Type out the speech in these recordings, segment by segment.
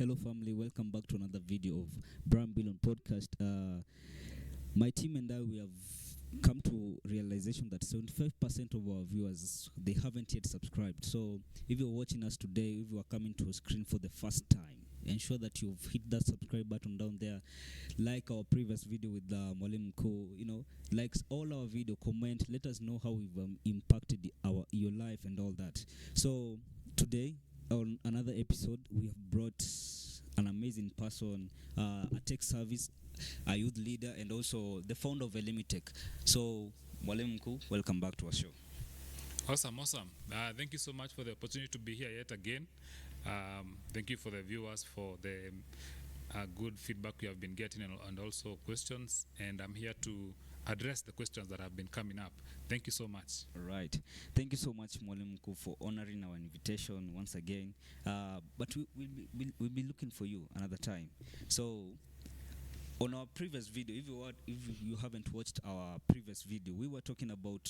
Hello, family. Welcome back to another video of Brown Billion Podcast. My team and I, we have come to realization that 75% of our viewers, they haven't yet subscribed. So if you're watching us today, if you are coming to a screen for the first time, ensure that you've hit that subscribe button down there. Like our previous video with Mwalimu, Mkuu, likes all our video, comment, let us know how we've impacted your life and all that. So today, on another episode, we have brought an amazing person, a tech service, a youth leader, and also the founder of Mwalimu Tech. So, Mwalimu Mkuu, welcome back to our show. Awesome. Thank you so much for the opportunity to be here yet again. Thank you for the viewers for the good feedback you have been getting and also questions. And I'm here to address the questions that have been coming up. Thank you so much. All right. Thank you so much, Mwalimu Mkuu, for honoring our invitation once again. But we'll be looking for you another time. So, on our previous video, if you haven't watched our previous video, we were talking about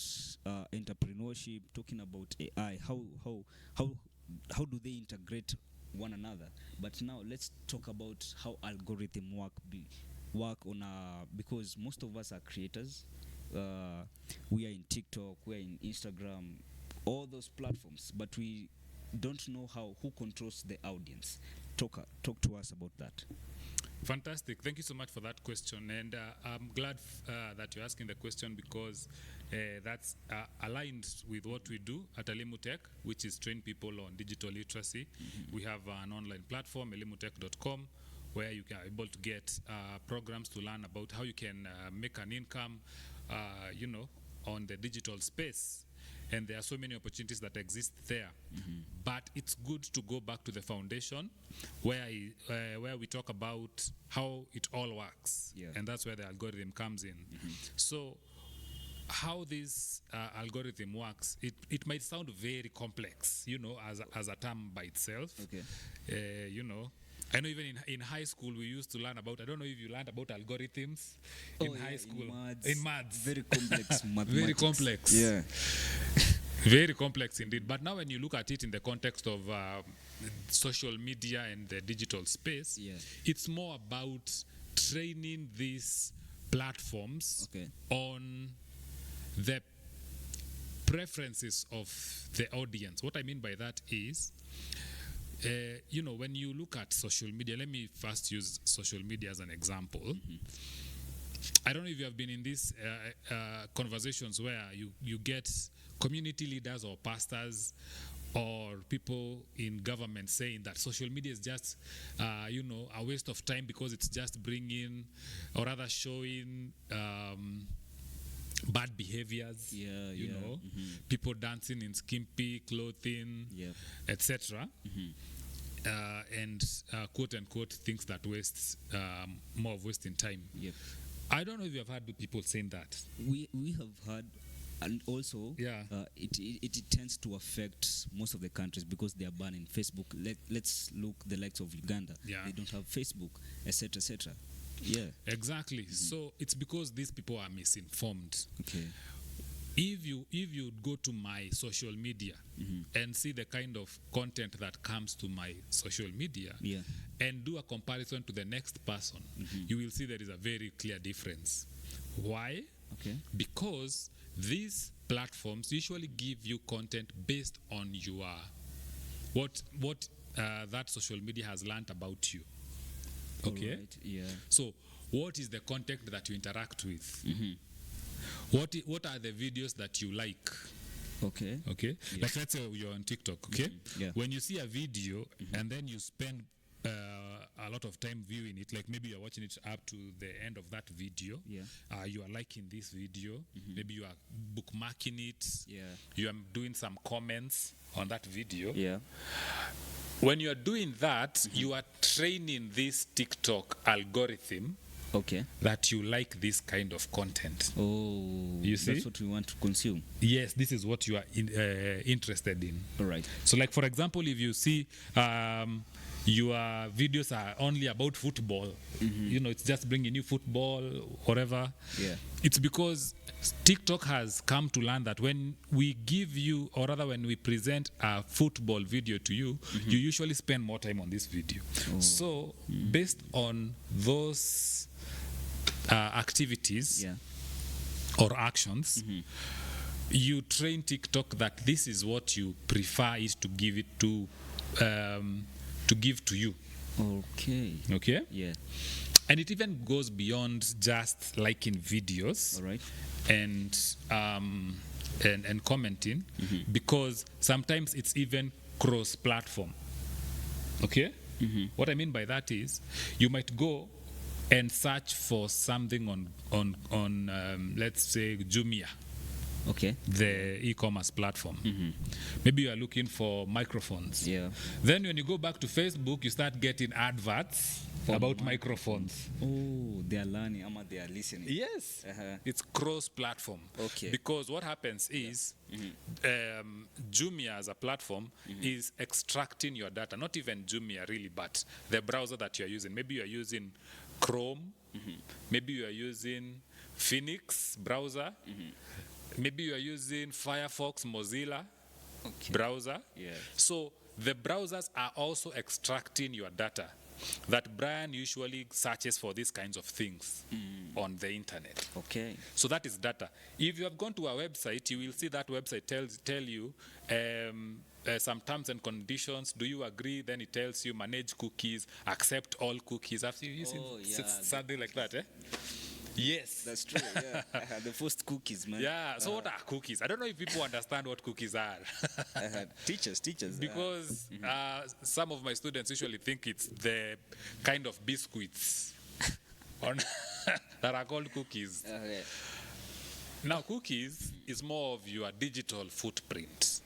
entrepreneurship, talking about AI, how do they integrate one another. But now let's talk about how algorithm work on because most of us are creators. We are in TikTok, we are in Instagram, all those platforms, but we don't know who controls the audience. Talk to us about that. Fantastic. Thank you so much for that question. And I'm glad that you're asking the question because that's aligned with what we do at Mwalimu Tech, which is train people on digital literacy. Mm-hmm. We have an online platform, mwalimu.tech.com, where you can able to get programs to learn about how you can make an income, on the digital space. And there are so many opportunities that exist there. Mm-hmm. But it's good to go back to the foundation where we talk about how it all works. Yeah. And that's where the algorithm comes in. Mm-hmm. So how this algorithm works, it might sound very complex, as a term by itself. Okay. I know even in high school we used to learn about, I don't know if you learned about algorithms in high school. In maths. Very complex mathematics. Very complex. Yeah. Very complex indeed. But now when you look at it in the context of social media and the digital space, yeah, it's more about training these platforms on the preferences of the audience. What I mean by that is, when you look at social media, let me first use social media as an example. Mm-hmm. I don't know if you have been in these conversations where you get community leaders or pastors or people in government saying that social media is just, a waste of time because it's just bringing or rather showing bad behaviors, mm-hmm, people dancing in skimpy clothing, etc. Mm-hmm. And quote unquote things that waste more of wasting time. Yep. I don't know if you have heard people saying that. We have heard, and also it tends to affect most of the countries because they are banning Facebook. Let's look the likes of Uganda. Yeah. They don't have Facebook, etc., etc. Yeah, exactly. Mm-hmm. So it's because these people are misinformed. Okay. If you go to my social media, mm-hmm, and see the kind of content that comes to my social media, and do a comparison to the next person, mm-hmm, you will see there is a very clear difference. Why? Okay. Because these platforms usually give you content based on your what that social media has learned about you. Okay. Right, yeah. So, what is the content that you interact with? Mm-hmm. What are the videos that you like? Okay. Okay. Yeah. Like let's say you're on TikTok. Okay. Mm-hmm. Yeah. When you see a video, mm-hmm, and then you spend a lot of time viewing it, like maybe you're watching it up to the end of that video. Yeah. You are liking this video. Mm-hmm. Maybe you are bookmarking it. Yeah. You are doing some comments on that video. Yeah. When you are doing that, mm-hmm, you are training this TikTok algorithm that you like this kind of content. Oh, you see? That's what we want to consume. Yes, this is what you are interested in. All right. So like, for example, if you see your videos are only about football, you know, it's just bringing you football, whatever. Yeah. It's because TikTok has come to learn that when we give you, or rather when we present a football video to you, you usually spend more time on this video. So based on those activities or actions, you train TikTok that this is what you prefer is to give it to give to you. Okay? Yeah. And it even goes beyond just liking videos. All right. And commenting, because sometimes it's even cross-platform. Okay? What I mean by that is you might go and search for something on let's say Jumia. Okay. The e-commerce platform. Maybe you are looking for microphones. Yeah. Then when you go back to Facebook, you start getting adverts about microphones. Oh, they are learning, they are listening. Yes. It's cross-platform. Okay. Because what happens is Jumia as a platform is extracting your data. Not even Jumia really, but the browser that you're using. Maybe you're using Chrome. Maybe you are using Phoenix browser. Maybe you are using Firefox, Mozilla browser. Yeah. So the browsers are also extracting your data that Brian usually searches for these kinds of things on the internet. Okay. So that is data. If you have gone to our website, you will see that website tell you some terms and conditions. Do you agree? Then it tells you manage cookies, accept all cookies. Have you seen something like that? Yes. That's true, yeah. The first cookies, man. Yeah, so what are cookies? I don't know if people understand what cookies are. Teachers. Because some of my students usually think it's the kind of biscuits that are called cookies. Okay. Now, cookies is more of your digital footprint.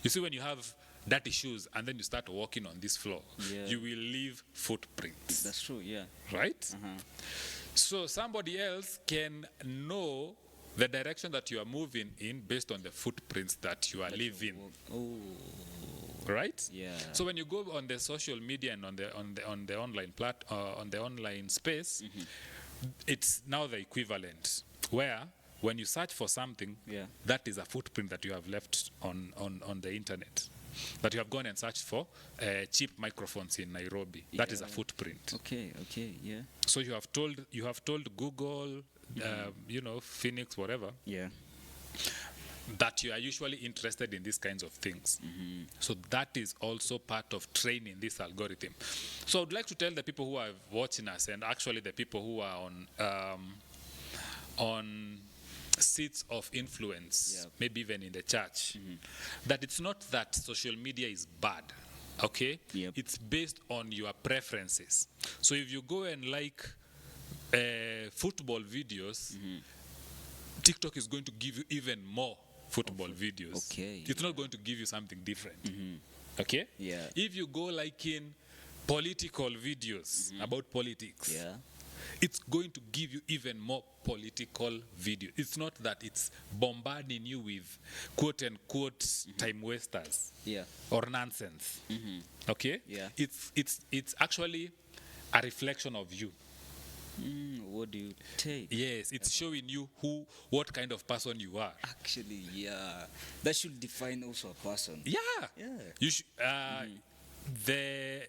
You see, when you have dirty shoes and then you start walking on this floor, you will leave footprints. That's true, yeah. Right? So somebody else can know the direction that you are moving in based on the footprints that you are leaving. Right? Yeah. So when you go on the social media and on the online on the online space, it's now the equivalent where when you search for something, that is a footprint that you have left on the internet. That you have gone and searched for cheap microphones in Nairobi. That is a footprint. Okay, yeah. So you have told Google, Phoenix, whatever, that you are usually interested in these kinds of things. So that is also part of training this algorithm. So I'd like to tell the people who are watching us, and actually the people who are on seats of influence, maybe even in the church, that it's not that social media is bad, okay? It's based on your preferences. So if you go and like football videos, TikTok is going to give you even more football videos. Okay. It's not going to give you something different. Okay? Yeah. If you go like in political videos about politics, it's going to give you even more political video. It's not that it's bombarding you with quote-unquote time wasters or nonsense. Okay? Yeah. It's actually a reflection of you. What do you take? Yes, it's showing you what kind of person you are. Actually, yeah. That should define also a person. Yeah. Yeah. You the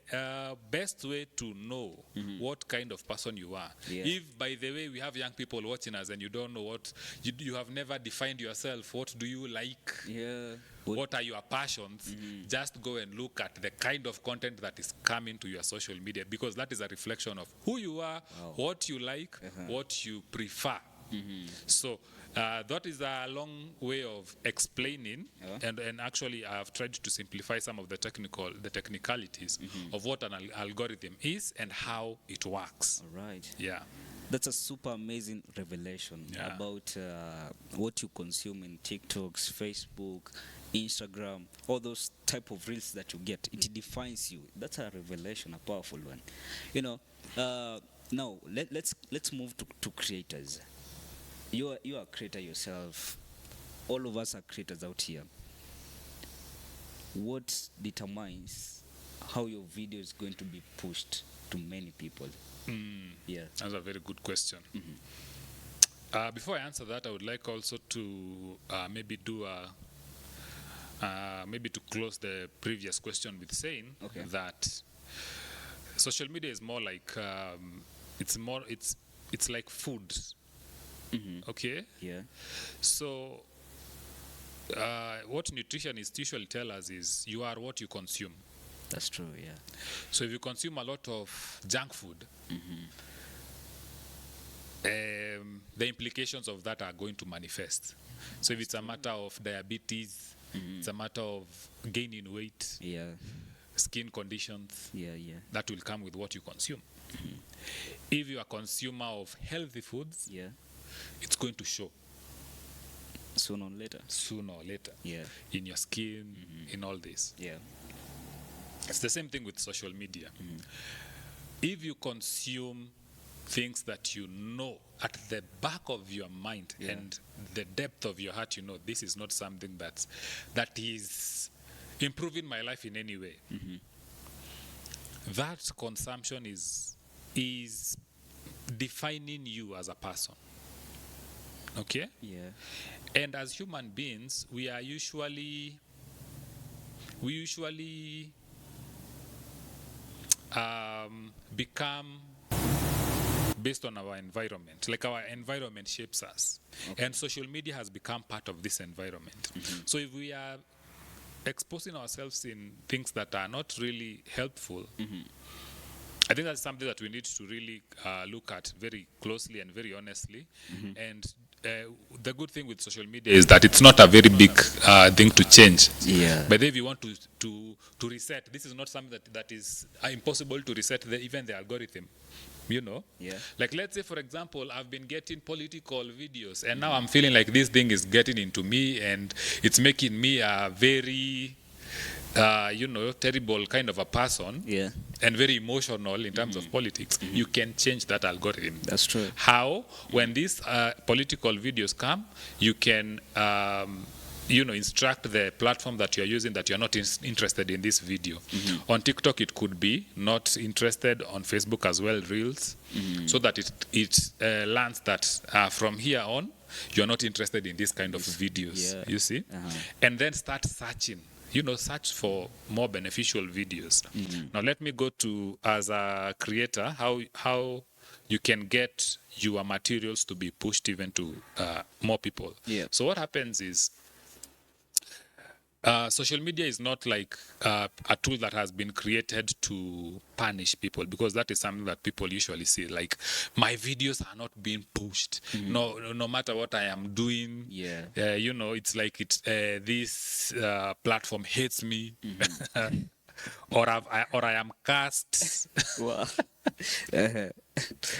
best way to know what kind of person you are. If, by the way, we have young people watching us and you don't know what, you have never defined yourself, what do you like? Yeah. What are your passions? Just go and look at the kind of content that is coming to your social media, because that is a reflection of who you are, what you like, what you prefer. So that is a long way of explaining, and actually I've tried to simplify some of the technicalities of what an algorithm is and how it works. All right. Yeah. That's a super amazing revelation about what you consume in TikToks, Facebook, Instagram, all those type of reels that you get. It defines you. That's a revelation, a powerful one. You know, now let's move to creators. You are a creator yourself. All of us are creators out here. What determines how your video is going to be pushed to many people. Yeah. That's a very good question. Before I answer that, I would like also to maybe do maybe to close the previous question with saying that social media is more like it's like food. Okay. Yeah. So what nutritionists usually tell us is you are what you consume. That's true. Yeah. So if you consume a lot of junk food, the implications of that are going to manifest. So if it's a matter of diabetes, it's a matter of gaining weight, skin conditions, that will come with what you consume. If you're a consumer of healthy foods, it's going to show sooner or later. In your skin, in all this. It's the same thing with social media. If you consume things that you know at the back of your mind and the depth of your heart, you know this is not something that is improving my life in any way, that consumption is defining you as a person. Okay? And as human beings, we usually become based on our environment. Like our environment shapes us. And social media has become part of this environment. So if we are exposing ourselves in things that are not really helpful, I think that's something that we need to really look at very closely and very honestly. And the good thing with social media is that it's not a very big thing to change. But if you want to reset, this is not something that is impossible to reset even the algorithm. You know, like let's say, for example, I've been getting political videos, and now I'm feeling like this thing is getting into me, and it's making me a very, terrible kind of a person, and very emotional in terms of politics. You can change that algorithm. That's true. How? When these political videos come, you can instruct the platform that you're using that you're not interested in this video. On TikTok, it could be not interested. On Facebook as well, Reels, so that it learns that from here on, you're not interested in this kind of videos, you see? And then start searching, search for more beneficial videos. Now, let me go to, as a creator, how you can get your materials to be pushed even to more people. So what happens is, social media is not like a tool that has been created to punish people, because that is something that people usually see. Like, my videos are not being pushed. No matter what I am doing. It's like this platform hates me, or I am cast. Wow.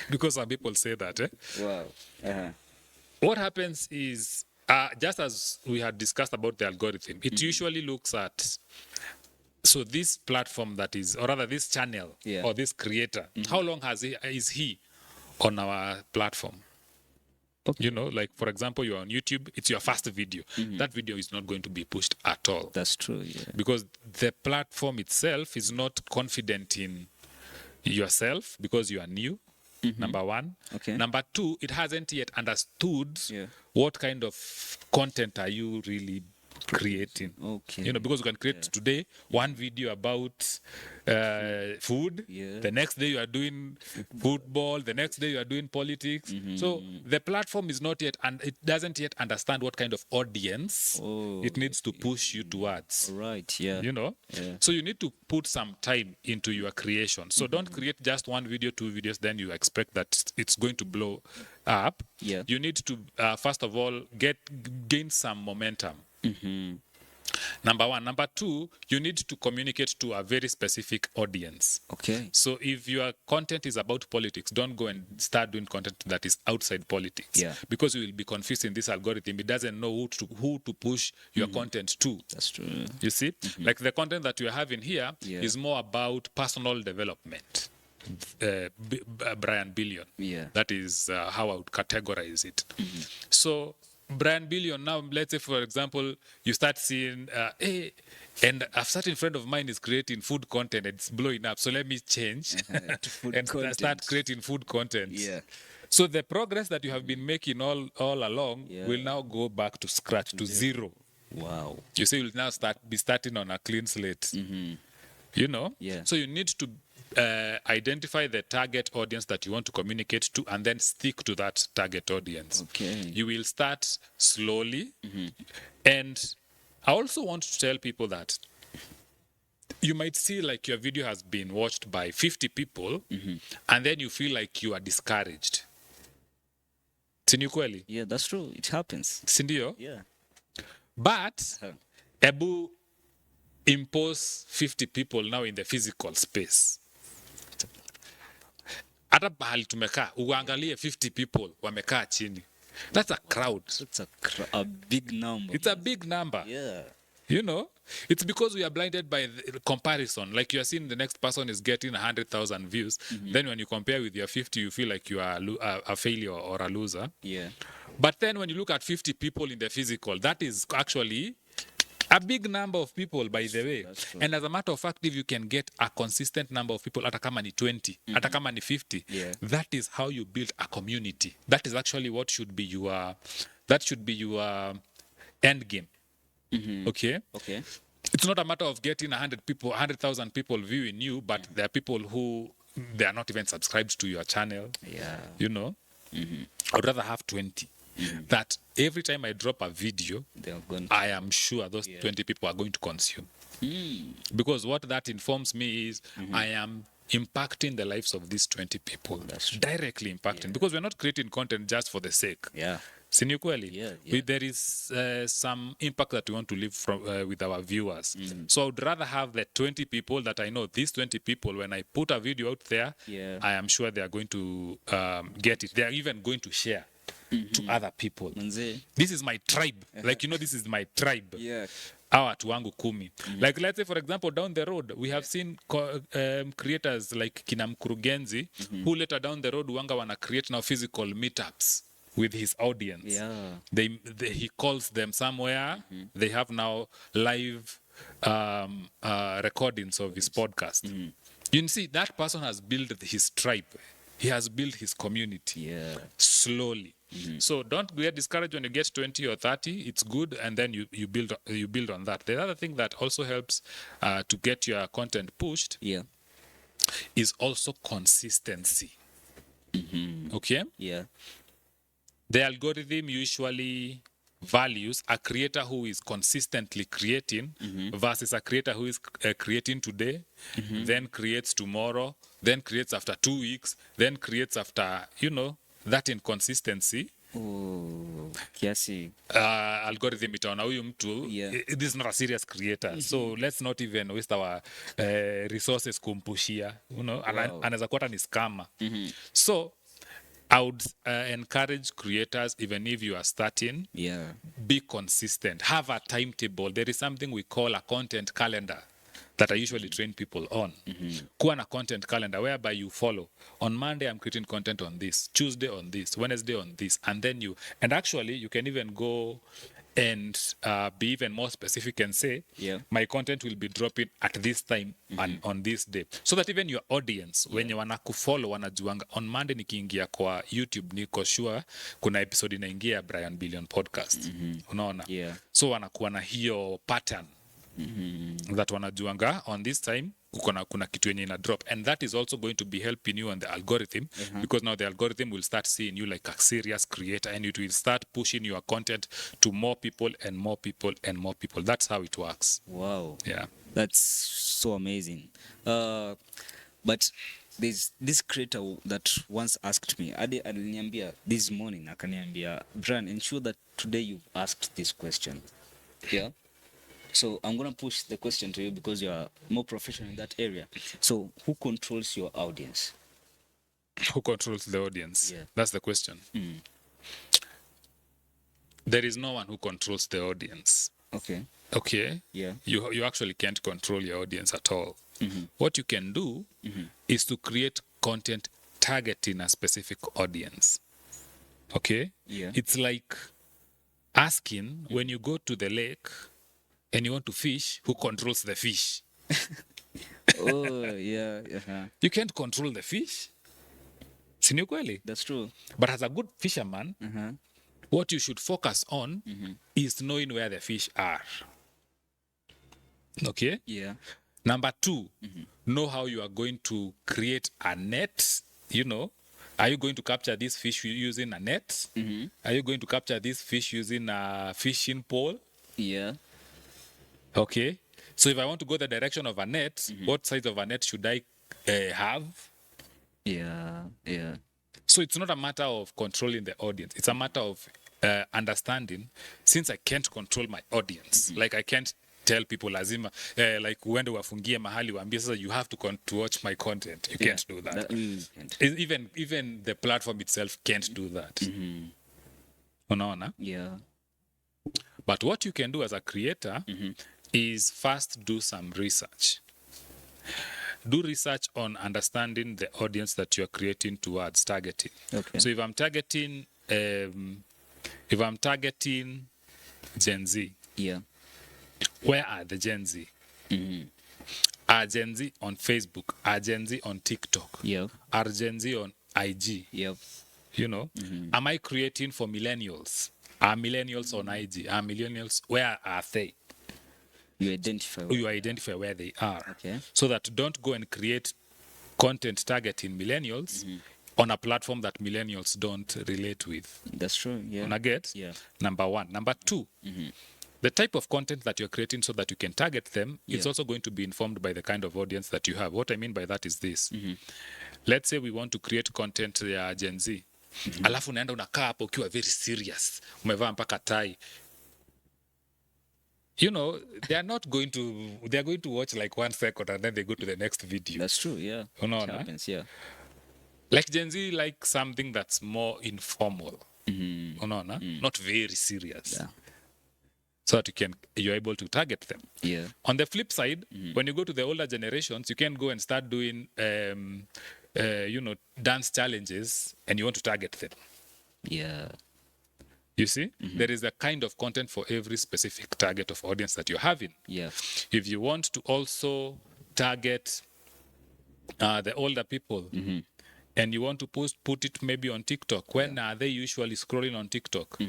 Because some people say that. Wow. What happens is, just as we had discussed about the algorithm, it usually looks at, so this platform that is, or rather this channel, or this creator, how long is he on our platform? Like, for example, you're on YouTube, it's your first video. That video is not going to be pushed at all. That's true, because the platform itself is not confident in yourself, because you are new. Number one. Number two, it hasn't yet understood what kind of content are you really creating. Because you can create today one video about food, the next day you are doing football, the next day you are doing politics. So the platform is not yet, and it doesn't yet understand what kind of audience it needs to push you towards. So you need to put some time into your creation. So don't create just one video, 2 videos, then you expect that it's going to blow up. You need to first of all gain some momentum. Number one. Number two, you need to communicate to a very specific audience. So if your content is about politics, don't go and start doing content that is outside politics. Because you will be confused in this algorithm. It doesn't know who to push your content to. That's true. You see? Like the content that you are having here is more about personal development. Brian Billion. That is how I would categorize it. So Brian Billion, now let's say for example, you start seeing, hey, and a certain friend of mine is creating food content and it's blowing up. So let me change To food and content. start creating food content. Yeah. So the progress that you have been making all along Yeah. will now go back to scratch, to zero. Wow. You see, you'll now be starting on a clean slate. You know? Yeah. So you need to identify the target audience that you want to communicate to and then stick to that target audience. Okay. You will start slowly. And I also want to tell people that you might see like your video has been watched by 50 people and then you feel like you are discouraged. Sindio kweli? Yeah, that's true. It happens. Sindio? Yeah. But Ebu impose 50 people now in the physical space. Hata bahali tumekaa, uangalie 50 people wamekaa chini. That's a crowd. It's a big number. It's a big number. Yeah. You know, it's because we are blinded by the comparison. Like you are seeing the next person is getting 100,000 views. Then when you compare with your 50, you feel like you are a failure or a loser. Yeah. But then when you look at 50 people in the physical, that is actually a big number of people, by the way. And as a matter of fact, if you can get a consistent number of people, atakama ni 20, atakama ni 50, that is how you build a community. That is actually what should be your end game. Okay? Okay. It's not a matter of getting 100,000 people viewing you, but there are people who they are not even subscribed to your channel. Yeah. You know? I'd rather have 20. That every time I drop a video, I am sure those 20 people are going to consume. Because what that informs me is I am impacting the lives of these 20 people. Directly impacting. Because we're not creating content just for the sake. Yeah. Sindio kweli? There is some impact that we want to leave from with our viewers. So I would rather have the 20 people that I know, these 20 people, when I put a video out there, I am sure they are going to get it. They are even going to share to other people. This is my tribe. Like, you know, this is my tribe. Yeah. Hawa watu wangu 10. Like, let's say, for example, down the road, we have seen creators like kina Mkurugenzi, who later down the road, wanga wana create now physical meetups with his audience. Yeah. He calls them somewhere. They have now live recordings of his podcast. You can see that person has built his tribe. He has built his community slowly. So don't get discouraged when you get 20 or 30. It's good, and then you build on that. The other thing that also helps to get your content pushed is also consistency. Okay? Yeah. The algorithm usually values a creator who is consistently creating versus a creator who is creating today, then creates tomorrow, then creates after 2 weeks, then creates after, you know, that inconsistency. Kiasi. Algorithm itaona huyu mtu, this is not a serious creator. So let's not even waste our resources kumpushia. You know, anaweza kuwa ni scammer. So I would encourage creators, even if you are starting, be consistent. Have a timetable. There is something we call a content calendar that I usually train people on. Kuwa na content calendar whereby you follow. On Monday, I'm creating content on this. Tuesday on this. Wednesday on this. And then and actually, you can even go and be even more specific and say, my content will be dropping at this time and on this day. So that even your audience, when you wana kufollow, wanajuanga, on Monday nikiingia kwa YouTube, niko sure kuna episode inaingia Brian Billion podcast. Unaona? So wanakuwa na hiyo pattern that wanajuanga on this time kuna kitu yenye ina drop, and that is also going to be helping you on the algorithm because now the algorithm will start seeing you like a serious creator, and it will start pushing your content to more people and more people and more people. That's how it works. Wow. Yeah, that's so amazing. But there's this creator that once asked me, aliniambia this morning, akaniambia, Brian, ensure that today you've asked this question. Yeah. So I'm going to push the question to you because you are more professional in that area. So who controls your audience? Who controls the audience? That's the question. There is no one who controls the audience. Okay? Yeah. You actually can't control your audience at all. What you can do is to create content targeting a specific audience. Okay? Yeah. It's like asking when you go to the lake and you want to fish, who controls the fish? Oh, yeah. Uh-huh. You can't control the fish. Si ni kweli? That's true. But as a good fisherman, Uh-huh. what you should focus on is knowing where the fish are. Okay? Yeah. Number 2, know how you are going to create a net. You know, are you going to capture this fish using a net? Are you going to capture this fish using a fishing pole? Yeah. Okay. So if I want to go the direction of a net, what size of a net should I have? Yeah. Yeah. So it's not a matter of controlling the audience. It's a matter of understanding, since I can't control my audience, like I can't tell people lazima, like uende wafungie mahali waambie sasa you have to watch my content. You can't do that. Can't. Even the platform itself can't do that. Unaona? Yeah. But what you can do as a creator is first do some research. Do research on understanding the audience that you're creating towards targeting. Okay. So if I'm targeting Gen Z, Yeah. where are the Gen Z? Are Gen Z on Facebook? Are Gen Z on TikTok? Yeah. Are Gen Z on IG? Yep. You know, am I creating for millennials? Are millennials on IG? Are millennials, where are they? You identify. You identify where they are. Okay. So that don't go and create content targeting millennials on a platform that millennials don't relate with. That's true. Yeah. Wanna get? Yeah. Number 1. Number 2, the type of content that you're creating so that you can target them is also going to be informed by the kind of audience that you have. What I mean by that is this. Let's say we want to create content ya Gen Z. Alafu unaenda unakaa hapo ukiwa very serious. Umevaa mpaka tai. You know, they're going to watch like 1 second and then they go to the next video. That's true. Yeah. Unaona? It happens. Yeah. Like Gen Z like something that's more informal. Unaona? Not very serious. Yeah. So that you're able to target them. Yeah. On the flip side, when you go to the older generations, you can go and start doing, dance challenges, and you want to target them. Yeah. You see, there is a kind of content for every specific target of audience that you're having. Yeah. If you want to also target the older people, and you want to put it maybe on TikTok, when are they usually scrolling on TikTok?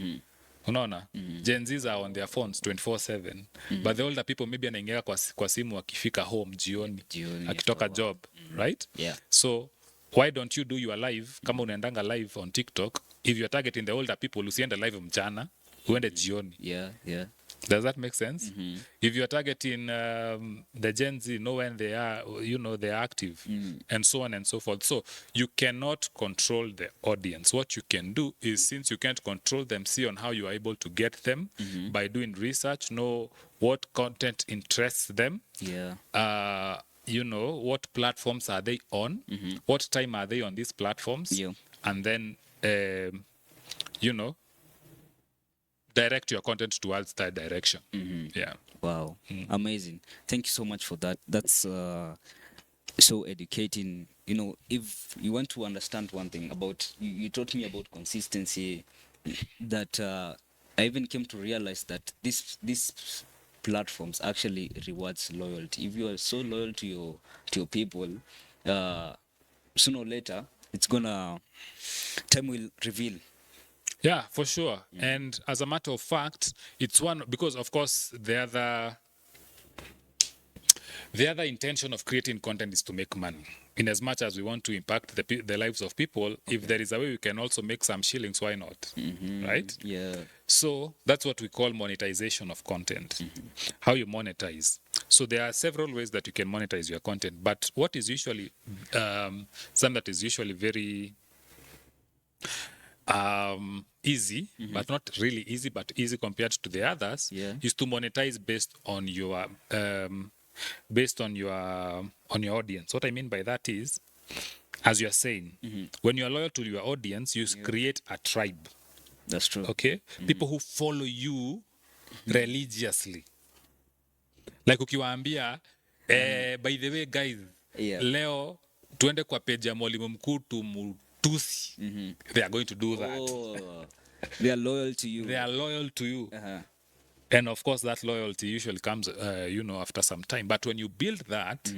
Unaona? Gen Zs are on their phones 24/7. But the older people maybe anaingia kwa simu akifika home jioni akitoka job, right? Yeah. So why don't you do your live kama unaendanga live on TikTok? If you're targeting the older people, usiende live mchana, uende jioni. Yeah. Yeah. Does that make sense? If you're targeting the Gen Z, know when they are, they're active, and so on and so forth. So you cannot control the audience. What you can do is, since you can't control them, see on how you are able to get them by doing research, know what content interests them. Yeah. What platforms are they on? What time are they on these platforms? Yeah. And then, direct your content towards that direction. Yeah. Wow. Amazing. Thank you so much for that. That's so educating. You know, if you want to understand one thing about, you taught me about consistency, that I even came to realize that these platforms actually rewards loyalty. If you are so loyal to your people, sooner or later, time will reveal. Yeah, for sure. And as a matter of fact, it's one, because of course the other intention of creating content is to make money. In as much as we want to impact the lives of people, if there is a way we can also make some shillings, why not? Right? Yeah. So that's what we call monetization of content. How you monetize. So there are several ways that you can monetize your content. But what is usually, something that is usually very easy, but not really easy, but easy compared to the others, is to monetize based on your audience. What I mean by that is, as you're saying, when you're loyal to your audience, you create a tribe. That's true. Okay? People who follow you religiously. Like ukiwaambia, by the way guys, leo tuende kwa page ya Mwalimu Mkuu tumutusi. They are going to do that. They are loyal to you. They are loyal to you. Uh-huh. And of course, that loyalty usually comes, after some time. But when you build that,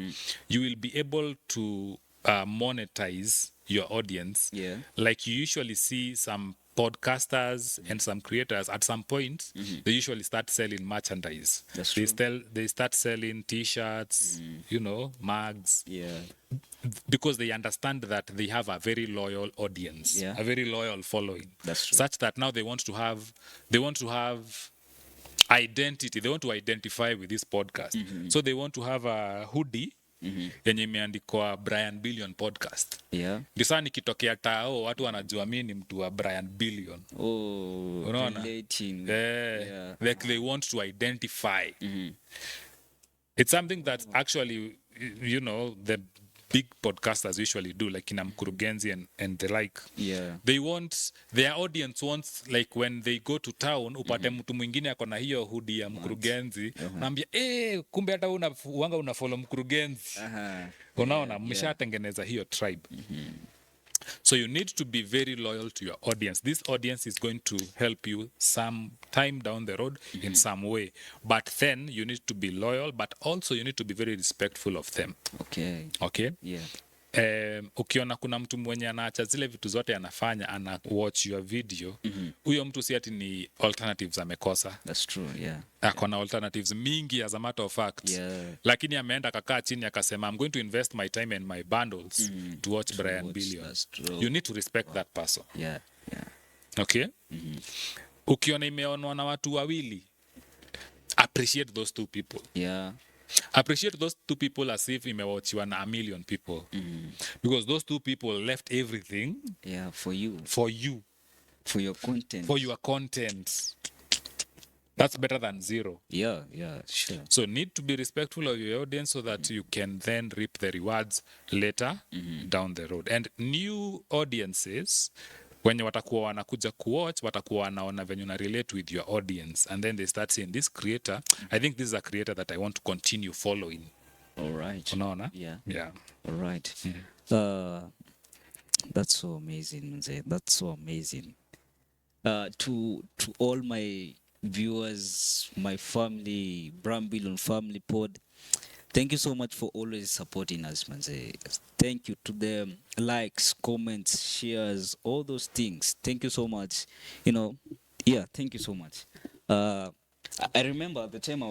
you will be able to monetize your audience. Yeah. Like you usually see some podcasters and some creators at some point, they usually start selling merchandise. That's They true. they start selling T-shirts, mugs, Yeah. because they understand that they have a very loyal audience, Yeah. a very loyal following, That's true. such that now they want to have identity. They want to identify with this podcast. So they want to have a hoodie yenye imeandikwa Brian Billion podcast. Yeah. Ndio sana nikitokea tao watu wanajua mimi ni mtu wa Brian Billion. Oh, Unaona? relating. Yeah. Like they want to identify. It's something that actually, the big podcasters usually do, like in Mkurugenzi and the like. Yeah. They want, their audience wants, like when they go to town, upate mtu mwingine ako na hiyo hoodie ya Mkurugenzi, naambia, kumbe hata wanga unafollow Mkurugenzi. Unaona, mshatengeneza hiyo tribe. So you need to be very loyal to your audience. This audience is going to help you some time down the road in some way. But then you need to be loyal, but also you need to be very respectful of them. Okay? Yeah. Ukiona kuna mtu mwenye anaacha zile vitu zote anafanya, ana watch your video, huyo mtu si ati ni alternatives amekosa. That's true, yeah. Akona alternatives mingi as a matter of fact. Yeah. Lakini ameenda kakaa chini akasema, I'm going to invest my time and my bundles to watch Brian Billion. That's true. You need to respect that person. Yeah. Yeah. Okay? Ukiona imeonwa na watu wawili, appreciate those two people. Yeah. Appreciate those two people as if imewatchiwa na 1 million people. Because those two people left everything. Yeah, for you. For you. For your content. For your content. That's better than zero. Yeah, sure. So need to be respectful of your audience so that you can then reap the rewards later down the road. And new audiences, when watakuwa wanakuja kuwatch, watakuwa wanaona venye una relate with your audience. And then they start saying, this creator, I think this is a creator that I want to continue following. All right. Unaona? Yeah. All right. That's so amazing, Mzee. That's so amazing. To all my viewers, my family, Brambillion Family Pod, thank you so much for always supporting us, Manze. Thank you to the likes, comments, shares, all those things. Thank you so much. Thank you so much. I remember at the time I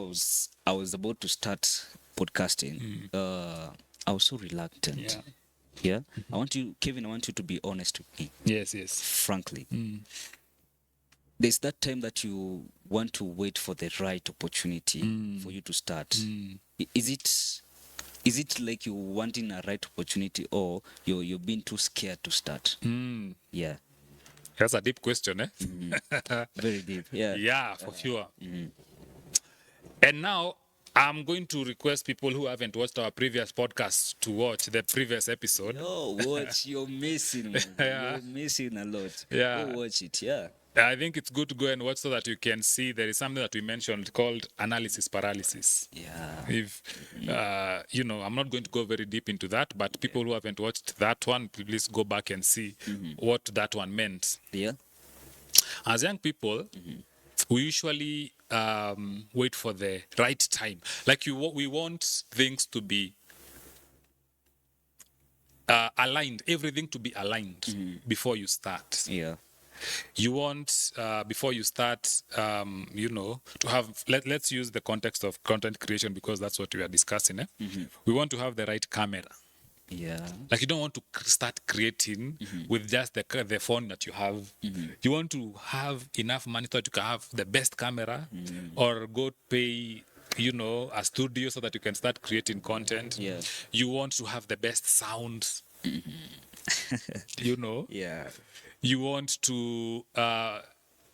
was about to start podcasting. I was so reluctant. Yeah. Kevin, I want you to be honest with me. Yes. Frankly. There's that time that you want to wait for the right opportunity for you to start. Is it like you wanting a right opportunity, or you're being too scared to start? Yeah. That's a deep question, eh? Very deep. Yeah. Yeah, for sure. And now I'm going to request people who haven't watched our previous podcast to watch the previous episode. No, watch. You're missing, man. You're missing a lot. Yeah. Go watch it. Yeah. I think it's good to go and watch so that you can see there is something that we mentioned called analysis paralysis. Yeah. If, I'm not going to go very deep into that, but people who haven't watched that one, please go back and see what that one meant. Yeah. As young people, we usually wait for the right time. Like we want things to be aligned, everything to be aligned before you start. Yeah. You want, before you start, to have, let's use the context of content creation because that's what we are discussing. We want to have the right camera. Yeah. Like you don't want to start creating with just the phone that you have. You want to have enough money so that you can have the best camera or go pay, a studio so that you can start creating content. Yeah. You want to have the best sound. Yeah. You want to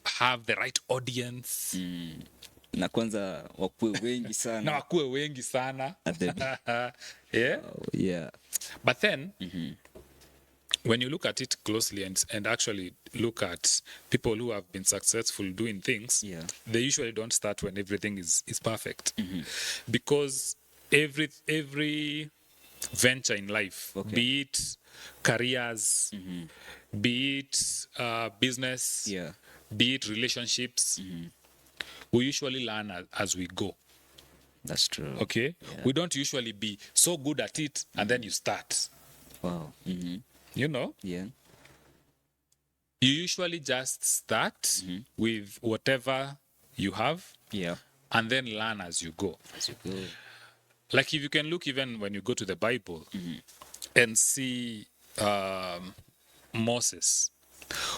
have the right audience. Na kwanza wakuwe wengi sana. Na wakuwe wengi sana. Yeah. Yeah. But then, when you look at it closely and actually look at people who have been successful doing things, they usually don't start when everything is perfect. Because every venture in life, be it careers, be it business, be it relationships, we usually learn as we go. That's true. Okay? Yeah. We don't usually be so good at it and then you start. Wow. You know? Yeah. You usually just start with whatever you have Yeah. and then learn as you go. As you go. Like if you can look even when you go to the Bible and see Moses.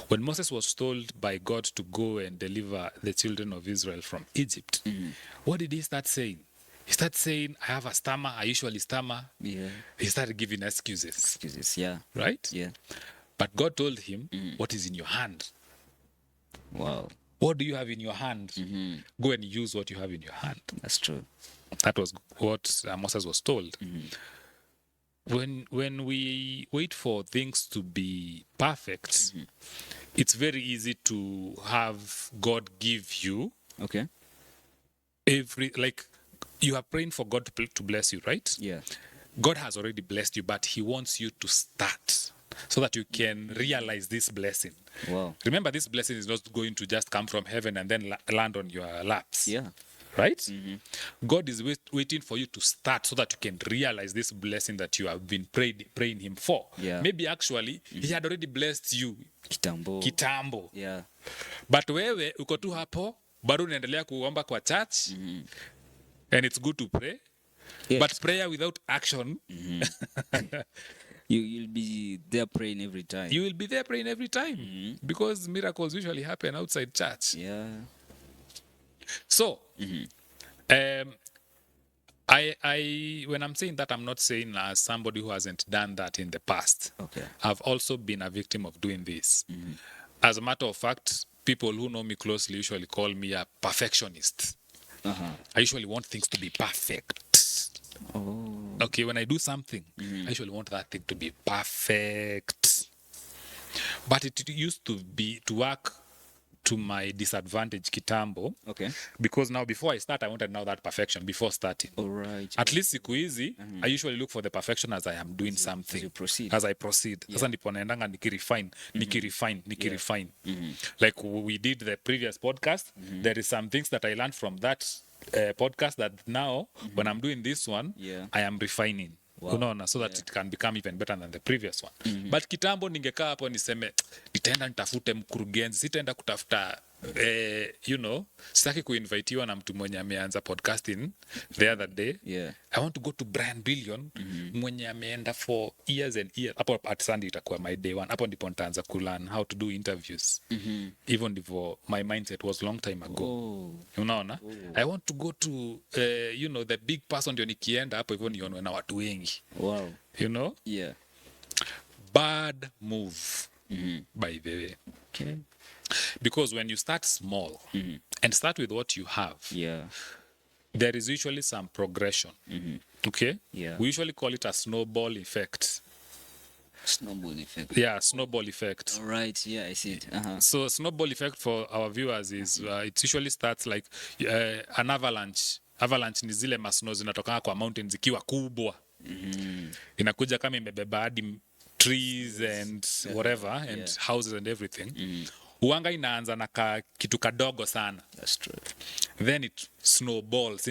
When Moses was told by God to go and deliver the children of Israel from Egypt, what did he start saying? He started saying, I have a stammer, I usually stammer. Yeah. He started giving excuses. Excuses. Yeah. Right? Yeah. But God told him, what is in your hand? Wow. What do you have in your hand? Go and use what you have in your hand. That's true. That was what Moses was told. When we wait for things to be perfect, it's very easy to have God give you Okay. like you are praying for God to bless you, right? Yeah. God has already blessed you, but He wants you to start so that you can realize this blessing. Wow. Remember, this blessing is not going to just come from heaven and then land on your laps. Yeah. Right? God is waiting for you to start so that you can realize this blessing that you have been praying Him for. Yeah. Maybe actually He had already blessed you kitambo. Yeah. But wewe uko tu hapo bado unaendelea kuomba kwa church and it's good to pray. Yes. But prayer without action You'll be there praying every time. you will be there praying every time because miracles usually happen outside church. Yeah. So, I when I'm saying that, I'm not saying as somebody who hasn't done that in the past. Okay. I've also been a victim of doing this. As a matter of fact, people who know me closely usually call me a perfectionist. I usually want things to be perfect. Oh. Okay, when I do something, I usually want that thing to be perfect. But it used to work to my disadvantage kitambo. Okay. Because now before I start, I wanted now that perfection before starting. All right. At least siku hizi, I usually look for the perfection as I am doing something. As you proceed. As I proceed. Sasa ndipo naendanga nikirefine. Like we did the previous podcast, there is some things that I learned from that podcast that now, when I'm doing this one, I am refining. Wow. Unaona, so that it can become even better than the previous one. But kitambo ningekaa hapo niseme nitaenda nitafute mkurugenzi, sitaenda kutafuta sitaki kuinvitiwa na mtu mwenye ameanza podcasting the other day. Yeah. I want to go to Brian Billion mwenye ameenda for years and years. Hapo at Sunday itakuwa my day one. Hapo ndipo nitaanza kulearn how to do interviews. Even before my mindset was long time ago. Oh. Unaona? I want to go to the big person ndio nikienda hapo hivyo nionwe na watu wengi. Wow. You know? Yeah. Bad move, by the way. Okay. Because when you start small and start with what you have, there is usually some progression. Okay? Yeah. We usually call it a snowball effect. Snowball effect. Yeah, snowball effect. All right. Yeah, I see it. So snowball effect for our viewers is it usually starts like an avalanche. Avalanche ni zile masnow zinatoka kwa mountains zikiwa kubwa. Inakuja kama imebeba hadi trees and whatever and houses and everything. Uanga inaanza na kitu kadogo sana. That's true. Then it snowballs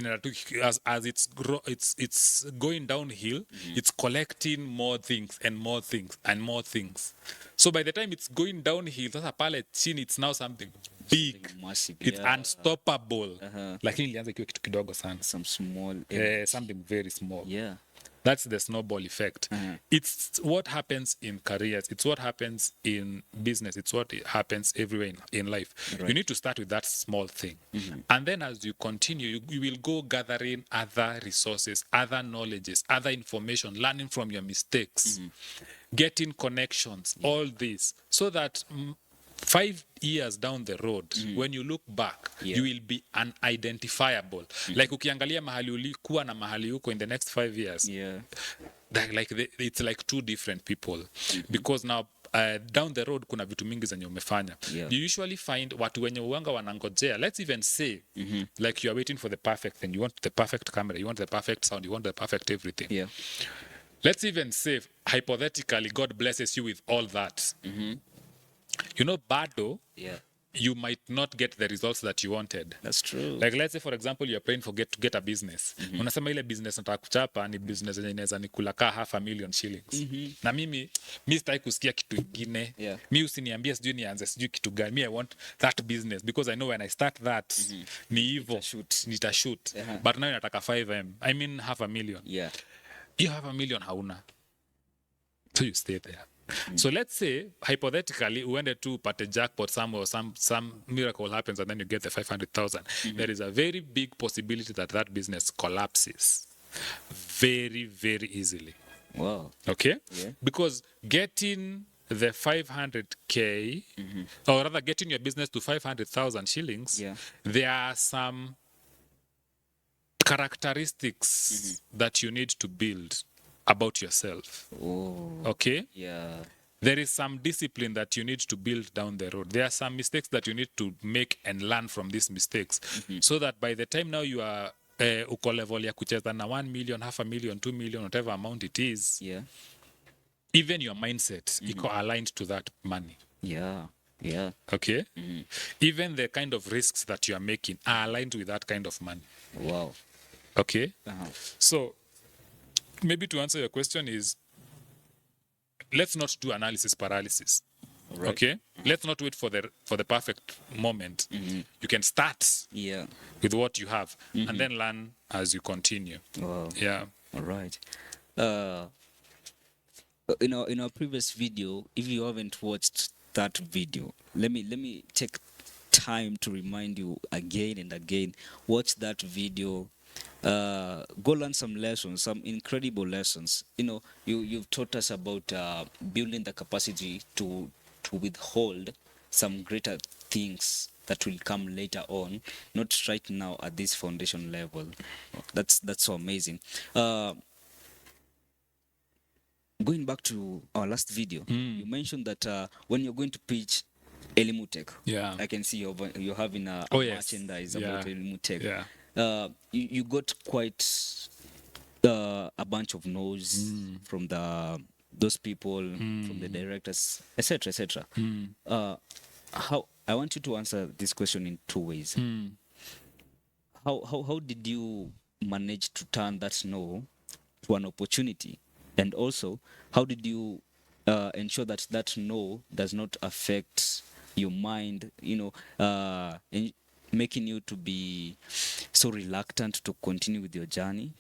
as it's going downhill. It's collecting more things and more things and more things. So by the time it's going downhill, sasa pale chini it's now something big. Something massive. It's unstoppable. Lakini ilianza ikiwa kitu kidogo sana. Some small. Something very small. Yeah. That's the snowball effect. It's what happens in careers. It's what happens in business. It's what happens everywhere in life. Right. You need to start with that small thing. And then as you continue, you will go gathering other resources, other knowledges, other information, learning from your mistakes, getting connections, all this. So that 5 years down the road, when you look back, you will be unidentifiable. Like ukiangalia mahali ulikuwa na mahali uko in the next 5 years, it's like two different people. Because now down the road kuna vitu mingi zenye umefanya. You usually find watu wenye uwanga wanangojea. Let's even say, like you are waiting for the perfect thing. You want the perfect camera, you want the perfect sound, you want the perfect everything. Let's even say, hypothetically, God blesses you with all that. You know, bado, you might not get the results that you wanted. That's true. Like let's say for example you're praying for to get a business. Unasema ile business nataka kuchapa ni business yenye inaweza nikula ka $500,000 na mimi sitaki kusikia kitu kingine. Mi usiniambie sijui nianze sijui kitu gani. Me I want that business because I know when I start that ni hivyo nitashoot. But now nataka 5M. I mean $500,000. You have $1,000,000 hauna. So you stay there. So let's say hypothetically we went to put a jackpot somewhere or some miracle happens and then you get the 500,000. There is a very big possibility that business collapses very, very easily. Wow. Okay? Because getting the 500K or rather getting your business to 500,000 shillings, there are some characteristics that you need to build about yourself. Okay? There is some discipline that you need to build down the road. There are some mistakes that you need to make and learn from these mistakes so that by the time now you are uko level ya kucheza na 1 million, $500,000, 2 million, whatever amount it is, even your mindset iko aligned to that money. Okay? Even the kind of risks that you are making are aligned with that kind of money. Wow. Okay? So maybe to answer your question is, let's not do analysis paralysis. Okay? Let's not wait for the perfect moment. You can start with what you have and then learn as you continue. Wow. Yeah. All right. In our previous video, if you haven't watched that video, let me take time to remind you again and again. Watch that video. Go learn some lessons, some incredible lessons. You've taught us about building the capacity to withhold some greater things that will come later on, not right now at this foundation level. That's so amazing. Going back to our last video, you mentioned that when you're going to pitch Elimu Tech, I can see you're having a merchandise about Elimu Tech. You got quite a bunch of no's from those people, from the directors, etc., etc. How I want you to answer this question in two ways. How did you manage to turn that no to an opportunity, and also how did you ensure that no does not affect your mind? Making you to be so reluctant to continue with your journey?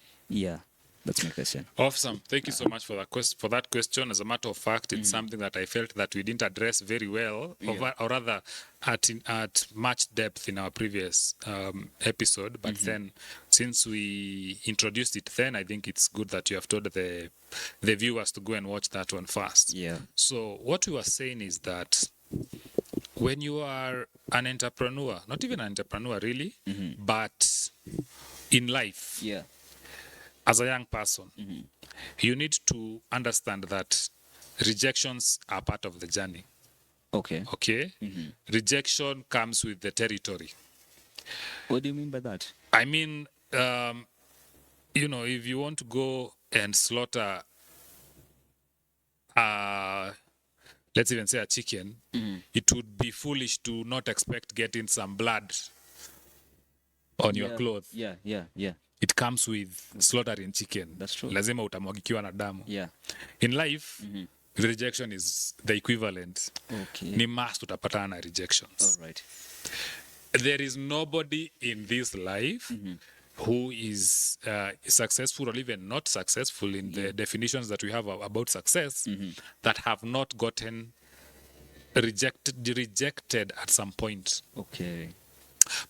That's my question. Awesome. Thank you so much for that question. As a matter of fact, it's something that I felt that we didn't address very well, or rather at much depth in our previous episode. But then, since we introduced it then, I think it's good that you have told the viewers to go and watch that one first. So what we were saying is that when you are an entrepreneur, not even an entrepreneur really, but in life, as a young person, you need to understand that rejections are part of the journey. Okay. Rejection comes with the territory. What do you mean by that? I mean, if you want to go and slaughter let's even say a chicken, it would be foolish to not expect getting some blood on your clothes. It comes with slaughtering chicken. That's true. Lazima utamwagikiwa na damu. In life, rejection is the equivalent. Ni must utapatana na rejections. All right. There is nobody in this life who is successful or even not successful in the definitions that we have about success that have not gotten rejected at some point. Okay.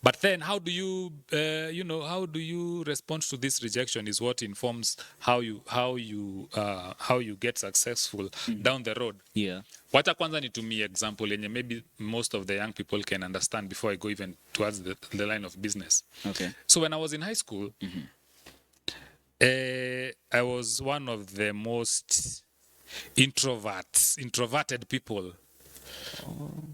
But then how do you respond to this rejection is what informs how you get successful down the road. Wacha kwanza nitumie example yenye maybe most of the young people can understand before I go even towards the line of business. Okay. So when I was in high school, I was one of the most introverted people.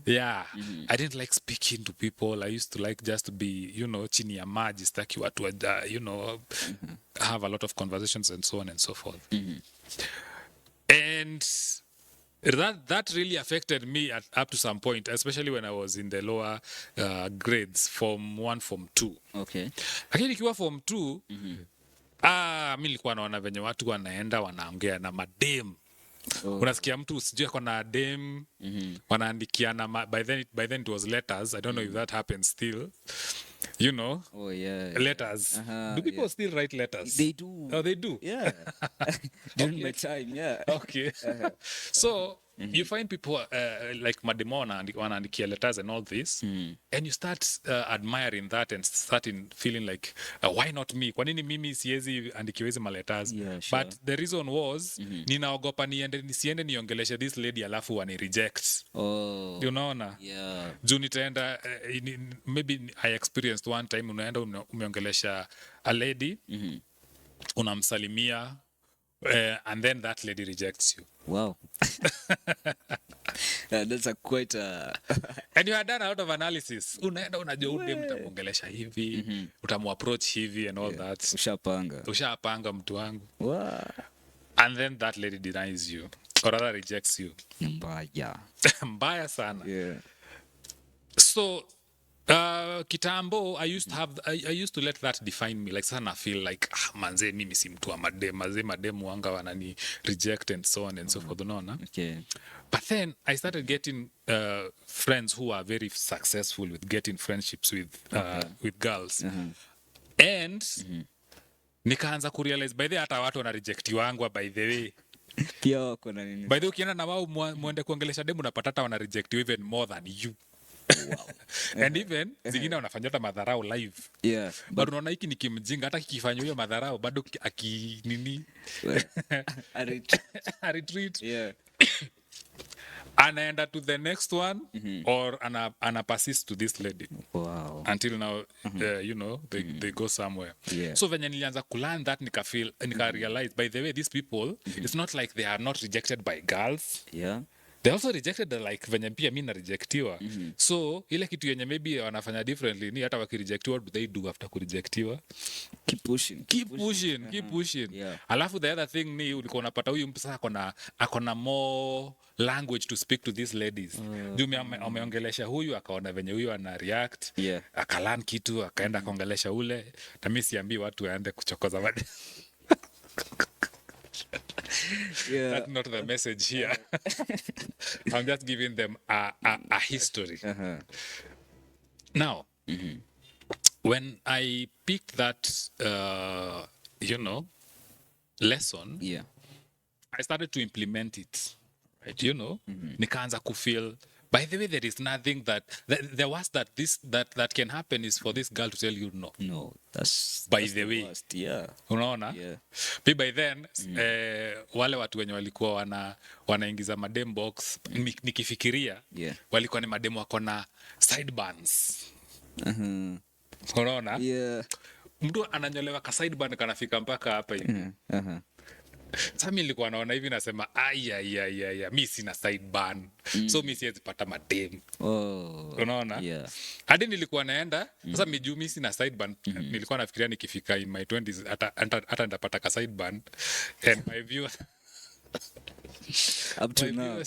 I didn't like speaking to people. I used to like just to be, chini ya maji, staki watu have a lot of conversations and so on and so forth. And That really affected me up to some point, especially when I was in the lower grades, form 1, form 2. Okay. Lakini nikiwa form 2, mi nilikuwa naona venye watu wanaenda wanaongea na madem. Unasikia mtu sijui ako na dem, wanaandikiana by then it was letters. I don't know if that happens still. You know? Oh yeah. Letters. Do people still write letters? They do. Oh, they do? Yeah. During my time, yeah. Okay. So you find people like mademo wanaandikia letters and all this, and you start admiring that and starting feeling like, why not me? Kwa nini mimi siwezi andikiwa hizi maletters? Yeah, sure. But the reason was ninaogopa nisiende niongeleshe this lady alafu wani reject. Oh. Unaona? Yeah. Juu nitaenda maybe I experienced one time, unaenda umeongelesha a lady, unamsalimia, and then that lady rejects you. Wow. That's a quite And you had done a lot of analysis. Unaenda unajua ude mtamuongelesha hivi, utamuapproach hivi and all that. Ushapanga mtu wangu. Wow. And then that lady denies you or rather rejects you. Mbaya. Mbaya sana. Yeah. So kitambo I used to let that define me, like sana feel like manze mimi si mtu wa madem wanga wanani reject and so on and so forth, unaona? Okay. But then I started getting friends who are very successful with getting friendships with girls. And nikaanza kurealize by the way hata watu wana reject wangwa by the way. Pia wako na nini? By the way ukienda na wao muende kuongelesha demu unapata hata wana reject you even more than you. Wow. And even zingine wanafanya hata madharau live. Yeah. But unaona hiki ni kimjinga, hata kikifanywa hiyo madharau bado nini a retreat. Yeah. Anaenda to the next one, or ana persist to this lady. Wow. Until now, you know, they go somewhere. Yeah. So when nilianza kulearn that, nika realize, by the way, these people, it's not like they are not rejected by girls. Yeah. They also rejected like venye pia mimi na rejectiwa. So ile kitu yenye maybe wanafanya differently ni hata wakirejectiwa, what do they do after kurejectiwa? Keep pushing. Yeah. Alafu the other thing ni ulikuwa unapata huyu mtu sasa akona more language to speak to these ladies. Juu ameongelesha huyu akaona venye huyu ana react. Yeah. Akalan kitu akaenda akaongelesha ule, na mimi siambii watu waende kuchokoza wade. Yeah. That's not the message here. I'm just giving them a history. Now, when I picked that, you know, lesson, Yeah. I started to implement it. Right? You know, nikaanza kufeel. By the way, there is nothing that the worst that can happen is for this girl to tell you no. No, that's the way. Worst. Yeah. Unaona? Yeah. By then, wale watu wenye walikuwa wanaingiza madem box, nikifikiria, Yeah. walikuwa ni madem wako na sideburns. Unaona? Yeah. Mtu ananyolewa ka sideburn kanafika mpaka hapa hivi. Sasa mimi nilikuwa naona hivi nasema mimi sina sideburn. So mimi siwezi pata madem. Oh. Unaona? Yeah. Hadi nilikuwa naenda sasa mimi sina sideburn. Nilikuwa nafikiria nikifika in my 20s hata ndapata ka sideburn, and my viewers Up to now.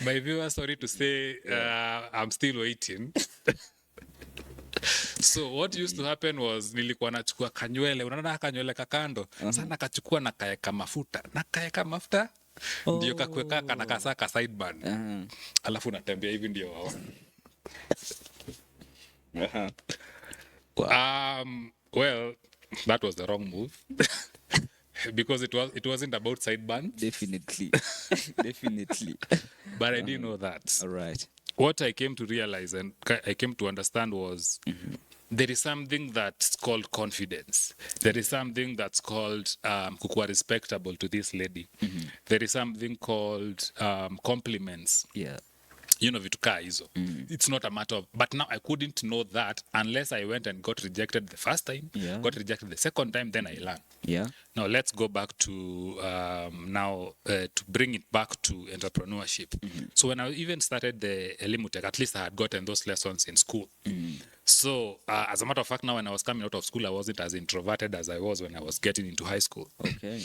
My viewers, sorry to say, I'm still waiting. So what used to happen was nilikuwa nachukua kanywele, unaona kanywele kakando, sasa nakachukua na kaeka mafuta, ndio kakweka kana kasaka sideburn. Alafu natembea hivi ndio wao. Well, that was the wrong move. Because it wasn't about sideburns. Definitely. But I didn't know that. All right. What I came to realize and I came to understand was there is something that's called confidence. There is something that's called kukua respectable to this lady. There is something called compliments. Yeah. You know, vitu kaa hizo. It's not a matter of, but now I couldn't know that unless I went and got rejected the first time, got rejected the second time, then I learned. Yeah. Now let's go back to to bring it back to entrepreneurship. So when I even started the Mwalimu Tech, at least I had gotten those lessons in school. So as a matter of fact, now when I was coming out of school, I wasn't as introverted as I was when I was getting into high school. Okay.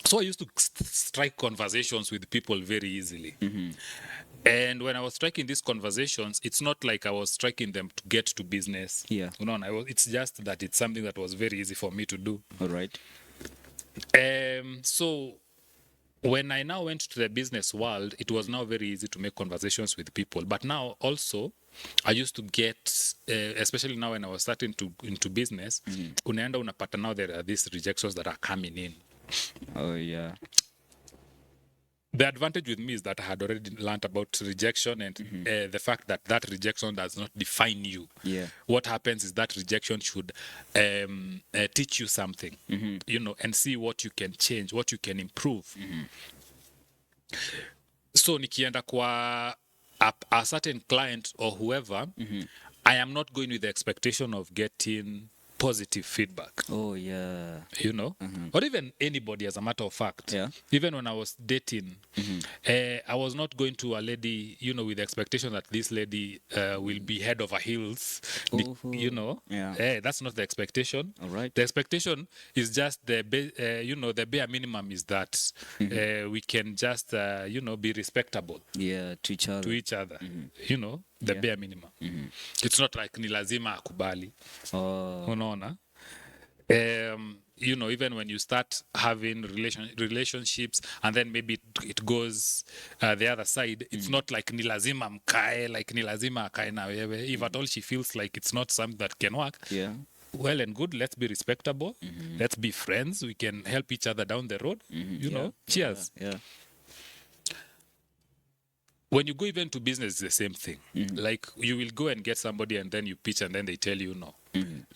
So I used to strike conversations with people very easily. And when I was striking these conversations, it's not like I was striking them to get to business. Yeah. You know, it's just that it's something that was very easy for me to do. All right. So when I now went to the business world, it was now very easy to make conversations with people. But now also, I used to get, especially now when I was starting to into business, unaenda unapata now there are these rejections that are coming in. Oh yeah. The advantage with me is that I had already learned about rejection and the fact that that rejection does not define you. Yeah. What happens is that rejection should teach you something, you know, and see what you can change, what you can improve. So nikienda kwa a certain client or whoever, I am not going with the expectation of getting positive feedback. Oh yeah. You know, or even anybody, as a matter of fact. Yeah. Even when I was dating, I was not going to a lady, you know, with the expectation that this lady will be head over heels. You know, Yeah. that's not the expectation. All right. The expectation is just you know, the bare minimum is that we can just, you know, be respectable. Yeah, to each other. To each other. You know, the bare minimum. It's not like ni lazima akubali. Oh. Unaona? You know, even when you start having relationships and then maybe it goes the other side, it's not like ni lazima mkae, like ni lazima akae na wewe. If at all she feels like it's not something that can work, Yeah. well and good, let's be respectable. Let's be friends. We can help each other down the road. You know, cheers. Yeah. When you go even to business, it's the same thing. Like you will go and get somebody and then you pitch and then they tell you no.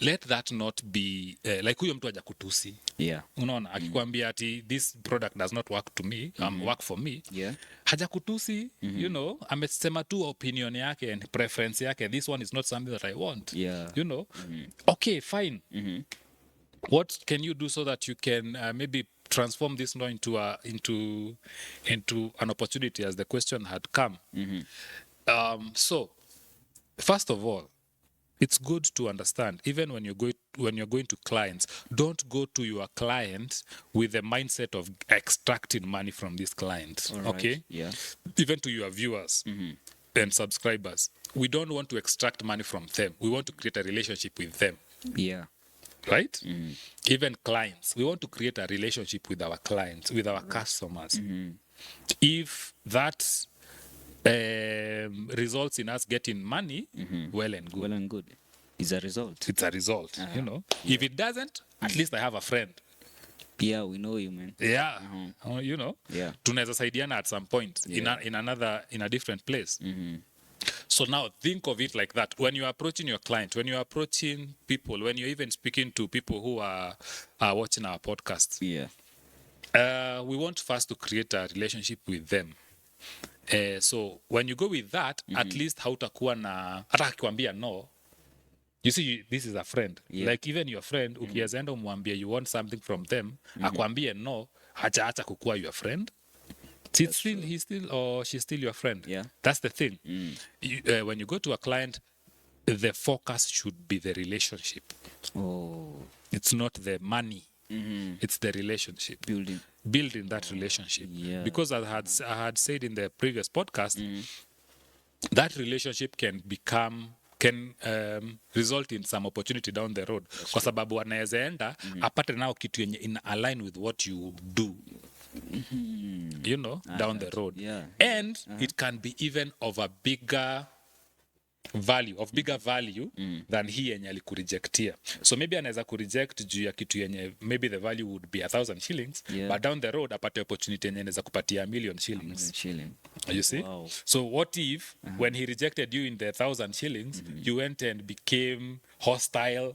Let that not be like huyo mtu hajakutusi. Yeah. Unaona, akikwambia ati this product does not work to me, work for me. Yeah. Hajakutusi, you know, amesema tu opinion yake and preference yake. This one is not something that I want. Yeah. You know. Okay, fine. What can you do so that you can maybe transform this now into an opportunity, as the question had come? So, first of all, it's good to understand, even when you're going to clients, don't go to your client with the mindset of extracting money from this client. All right. Okay? Yeah. Even to your viewers and subscribers, we don't want to extract money from them. We want to create a relationship with them. Yeah. Right? Even clients, we want to create a relationship with our clients, with our customers. If that results in us getting money, well and good. Well and good. It's a result. It's a result, you know. If it doesn't, at least I have a friend. Yeah, we know you, man. Yeah, you know. Yeah. Tunaweza saidiana at some point in a different place. So now think of it like that. When you're approaching your client, when you're approaching people, when you're even speaking to people who are watching our podcast, we want first to create a relationship with them. So when you go with that, at least hautakuwa na hata akikwambia no. You see, this is a friend. Like even your friend, ukiweza enda umwambie you want something from them, akwambie no, hajaacha kukuwa your friend. He's still or she's still your friend. Yeah. That's the thing. When you go to a client, the focus should be the relationship. Oh. It's not the money. It's the relationship. Building that relationship. Yeah. Because I had said in the previous podcast, that relationship can result in some opportunity down the road. Kwa sababu anaweza enda apate nao kitu yenye in align with what you do. You know, down the road. Yeah. And it can be even of a bigger value than he yenye alikurejectia. So maybe anaweza kureject juu ya kitu yenye maybe the value would be 1,000 shillings, but down the road apate opportunity yenye anaweza kupatia 1,000,000 shillings. You see? Wow. So what if when he rejected you in the 1,000 shillings, you went and became hostile,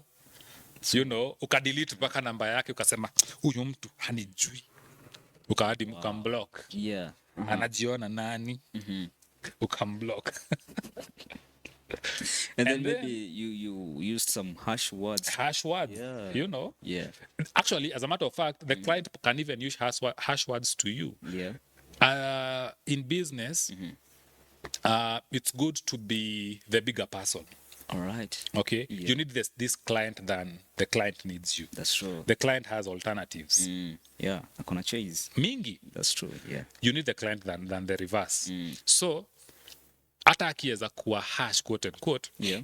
you know, ukadelete mpaka namba yake ukasema huyu mtu hanijui. Ukahadi mkamblock. Yeah. Anajiona nani? Ukamblock. And then maybe you used some harsh words. You know. Yeah. Actually, as a matter of fact, the client can even use harsh words to you. Yeah. In business, it's good to be the bigger person. All right. Okay, Yeah. you need this client than the client needs you. That's true. The client has alternatives. Yeah, akona choice. Mingi. That's true. Yeah. You need the client than the reverse. So hata akiweza kuwa harsh, quote unquote, Yeah.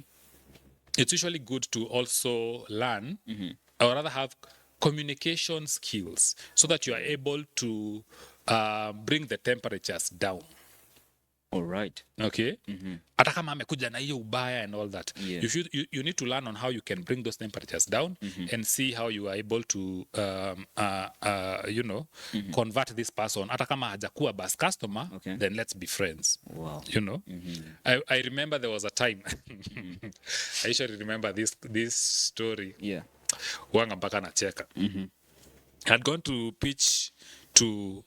it's usually good to also learn or rather have communication skills so that you are able to bring the temperatures down. All right. Okay, hata kama amekuja na hiyo ubaya and all that, Yeah. you need to learn on how you can bring those temperatures down and see how you are able to convert this person. Hata kama hajakuwa bus customer, Okay. then let's be friends. Wow. You know, I remember there was a time I usually remember this story. Yeah. Wanga mpaka nacheka. I had gone to pitch to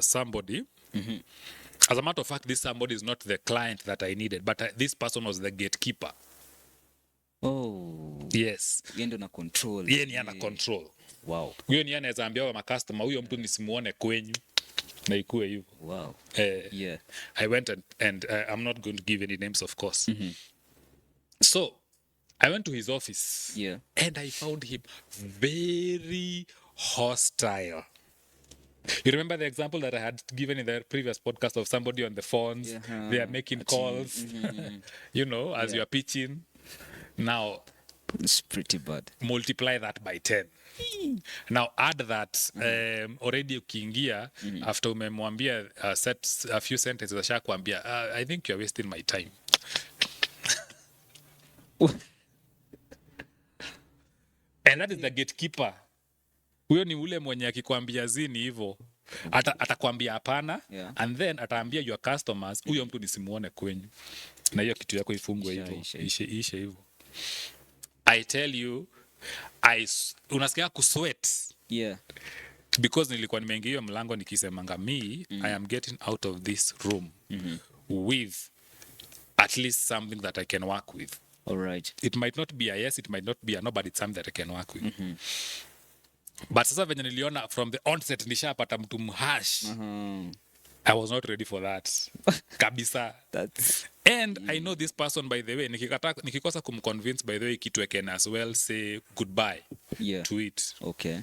somebody. As a matter of fact, this somebody is not the client that I needed, but this person was the gatekeeper. Oh. Yes. Yeye ndo na control. Yeye ni ana control. Wow. Huyo ni anaweza ambia wa customer, huyo mtu nisimuone kwenyu. Na ikue hivyo. Wow. Yeah. I went and I'm not going to give any names, of course. So I went to his office. Yeah. And I found him very hostile. You remember the example that I had given in the previous podcast of somebody on the phones? Yeah. They are making calls, you know, as you are pitching. Now, It's pretty bad. multiply that by 10. Now, add that already ukiingia, after umemwambia a few sentences, ashakwambia, I think you're wasting my time. And that is the gatekeeper. Huyo ni ule mwenye akikwambia zini hivyo atakwambia hapana, Yeah. and then ataambia your customers huyo mtu nisimuone kwenyu, na hiyo kitu yako ifungwe hivyo, ishe hivyo. I tell you, unasikia kusweat. Yeah. Because nilikuwa nimeingia hiyo mlango nikisemanga I am getting out of this room with at least something that I can work with. All right. It might not be a yes, it might not be a no, but it's something that I can work with. But sasa venye niliona from the onset nishapata mtu mhash. I was not ready for that. Kabisa. And I know this person, by the way, nikikosa kumconvince, by the way, kitu I can as well say goodbye to it. Okay.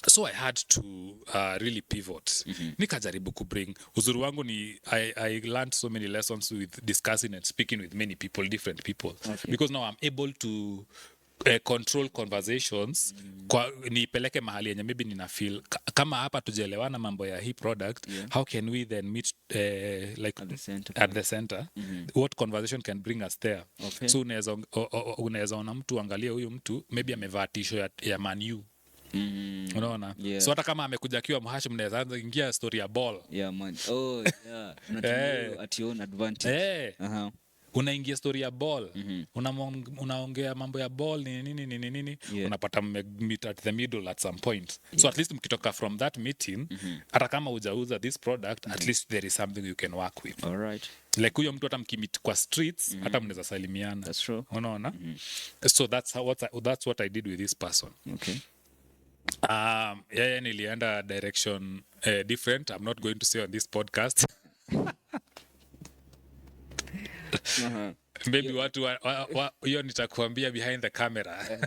So I had to really pivot. Nikajaribu kubring. Uzuri wangu ni I learned so many lessons with discussing and speaking with many people, different people. Okay. Because now I'm able to control conversations nipeleke mahali yenye maybe nina feel kama hapa tujaelewana mambo ya hii product, how can we then meet like at the center what conversation can bring us there. Okay. So unaweza ona mtu, angalia huyu mtu maybe amevaa t-shirt ya Man U. Unaona? Yeah. So hata kama amekuja akiwa mhashi, mnaweza anza ingia story ya ball. Yeah, man. Oh, yeah. Unatumia at your own advantage. Unaingia story ya ball, unaongea mambo ya ball nini, unapata meet at the middle at some point. So at least mkitoka from that meeting, hata kama hujauza this product, at least there is something you can work with. All right. Like huyo mtu hata mkimit kwa streets, hata mnaweza salimiana. That's true. Unaona? So that's what I did with this person. Okay. Yeah, nilienda direction different. I'm not going to say on this podcast. Maybe watu hiyo nitakuambia behind the camera.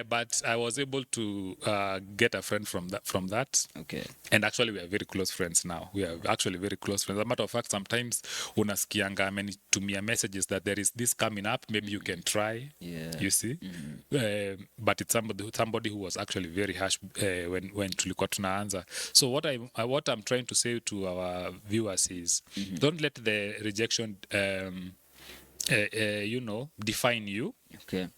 But I was able to get a friend from that. Okay. And actually we are very close friends now. We are actually very close friends. As a matter of fact, sometimes unasikianga amenitumia messages that there is this coming up, maybe you can try. Yeah. You see? But it's somebody who was actually very harsh when tulikuwa tunaanza. So what I'm trying to say to our viewers is don't let the rejection define you. Okay.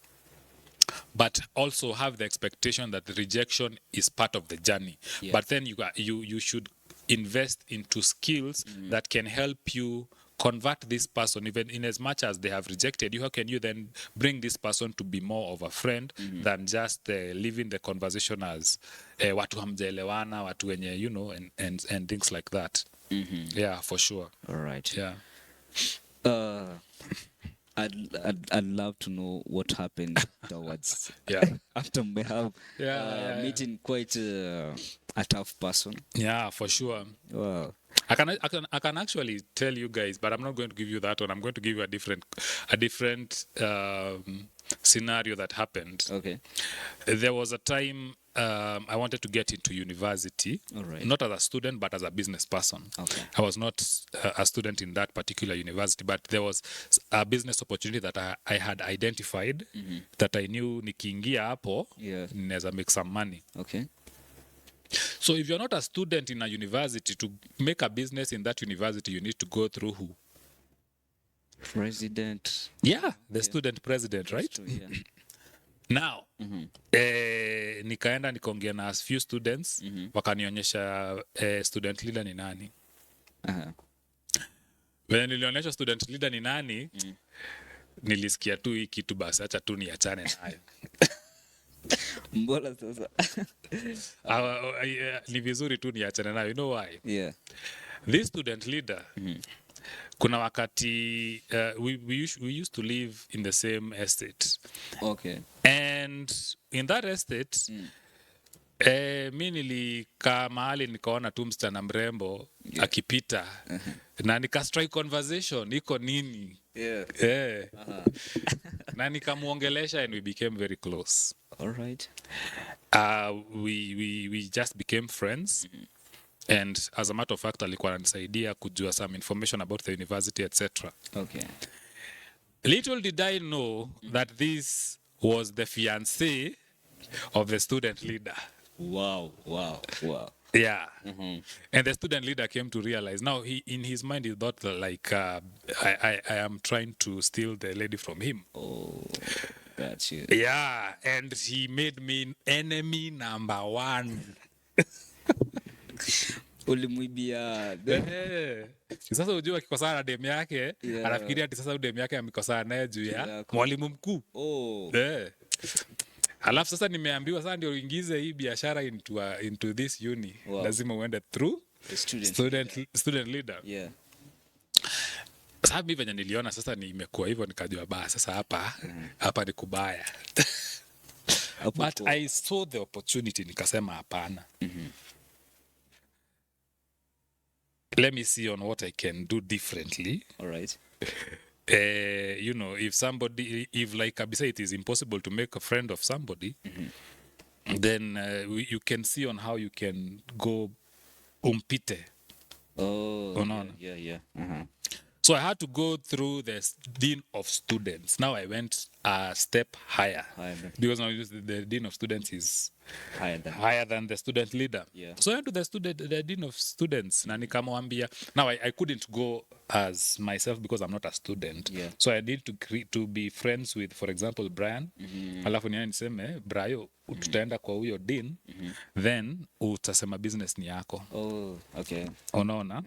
But also have the expectation that the rejection is part of the journey. Yeah. But then you should invest into skills that can help you convert this person, even in as much as they have rejected you. How can you then bring this person to be more of a friend than just leaving the conversation as watu hamjaelewana, watu wenye, and things like that. Yeah, for sure. All right. Yeah. I'd love to know what happened afterwards. After we have meeting quite a tough person. Yeah, for sure. Wow. I can actually tell you guys, but I'm not going to give you that one. I'm going to give you a different scenario that happened. Okay. There was a time I wanted to get into university, All right. not as a student, but as a business person. Okay. I was not a student in that particular university, but there was a business opportunity that I had identified that I knew nikiingia hapo, Yeah. naweza make some money. Okay. So if you're not a student in a university, to make a business in that university, you need to go through who? President. Yeah, the student president, right? True, yeah. Now, nikaenda nikaongea na a few students, wakanionyesha student leader ni nani. When nilionyesha student leader ni nani, nilisikia tu hii kitu basi, acha tu niachane nayo. Mbona sasa? Ni vizuri tu niachane nayo. You know why? Yeah. This student leader, kuna wakati we used to live in the same estate. Okay. And in that estate, mi nilikaa mahali nikaona tu msichana mrembo akipita na nika strike conversation iko nini. Yeah. Na nikamuongelesha and we became very close. All right. We just became friends. And as a matter of fact, alikuwa ananisaidia kujua some information about the university, etc. Okay. Little did I know that this was the fiancé of the student leader. Wow. Yeah. And the student leader came to realize, now in his mind he thought that like I am trying to steal the lady from him. Oh, got you. Yeah, and he made me enemy number 1. Ulimwibia. Sasa ujua akikosana na demu yake, anafikiria ati sasa demu yake amekosana naye juu ya mwalimu mkuu. Oh. Alafu sasa nimeambiwa sasa ndio uingize hii biashara into this uni. Wow. Lazima uende through the student leader. Yeah. Sasa mimi venye niliona sasa nimekuwa hivyo nikajua sasa hapa ni kubaya. But I saw the opportunity nikasema hapana. Let me see on what I can do differently. All right. You know, if like Kabisa, it is impossible to make a friend of somebody, then you can see on how you can go umpite. Oh, yeah. So I had to go through the dean of students. Now I went a step higher. Because now the dean of students is higher than the student leader. Yeah. So I went to the dean of students. Na nikamwambia, now I couldn't go as myself because I'm not a student. Yeah. So I need to be friends with, for example, Brian. Alafu nione niseme, Brayo, tutaenda kwa huyo dean, then utasema business ni yako. Oh, okay. Unaona?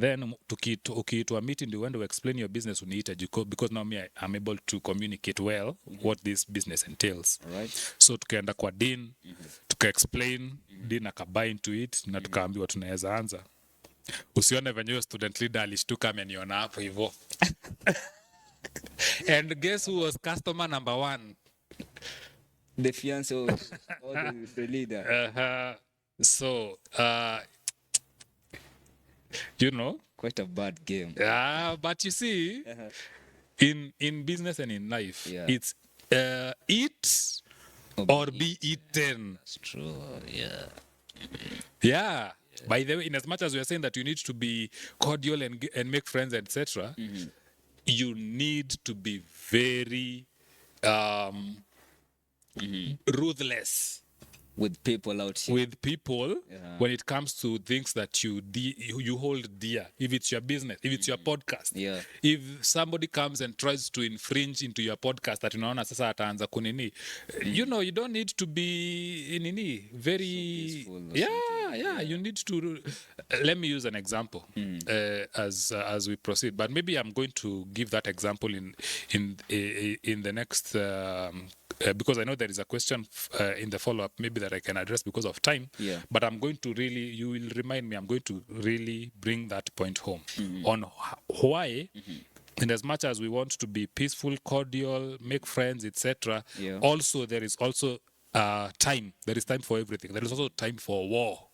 Then ukiitwa meeting ndio uende explain your business uniite because now me I'm able to communicate well what this business entails. All right. So tukaenda kwa dean, tuka-explain, dean akabuy into it, na tukaambiwa tunaweza anza. Usione venye huyo student leader alishtuka ameniona hapo hivyo. And guess who was customer number 1? The fiancé or the leader. So, you know, quite a bad game. Yeah, but you see, in business and in life, it's eat or be eaten. That's true. Yeah. Yeah. By the way, in as much as we are saying that you need to be cordial and make friends, etc., you need to be very ruthless with people out here. With people when it comes to things that you hold dear. If it's your business, if it's your podcast. Yeah. If somebody comes and tries to infringe into your podcast that unaona sasa ataanza kunini. You know, you don't need to be very so yeah, you need to let me use an example as we proceed. But maybe I'm going to give that example in the next because I know there is a question in the follow-up maybe that I can address because of time. Yeah. But I'm going to you will remind me, I'm going to really bring that point home on why, in as much as we want to be peaceful, cordial, make friends, etc., also there is also time. There is time for everything. There is also time for war.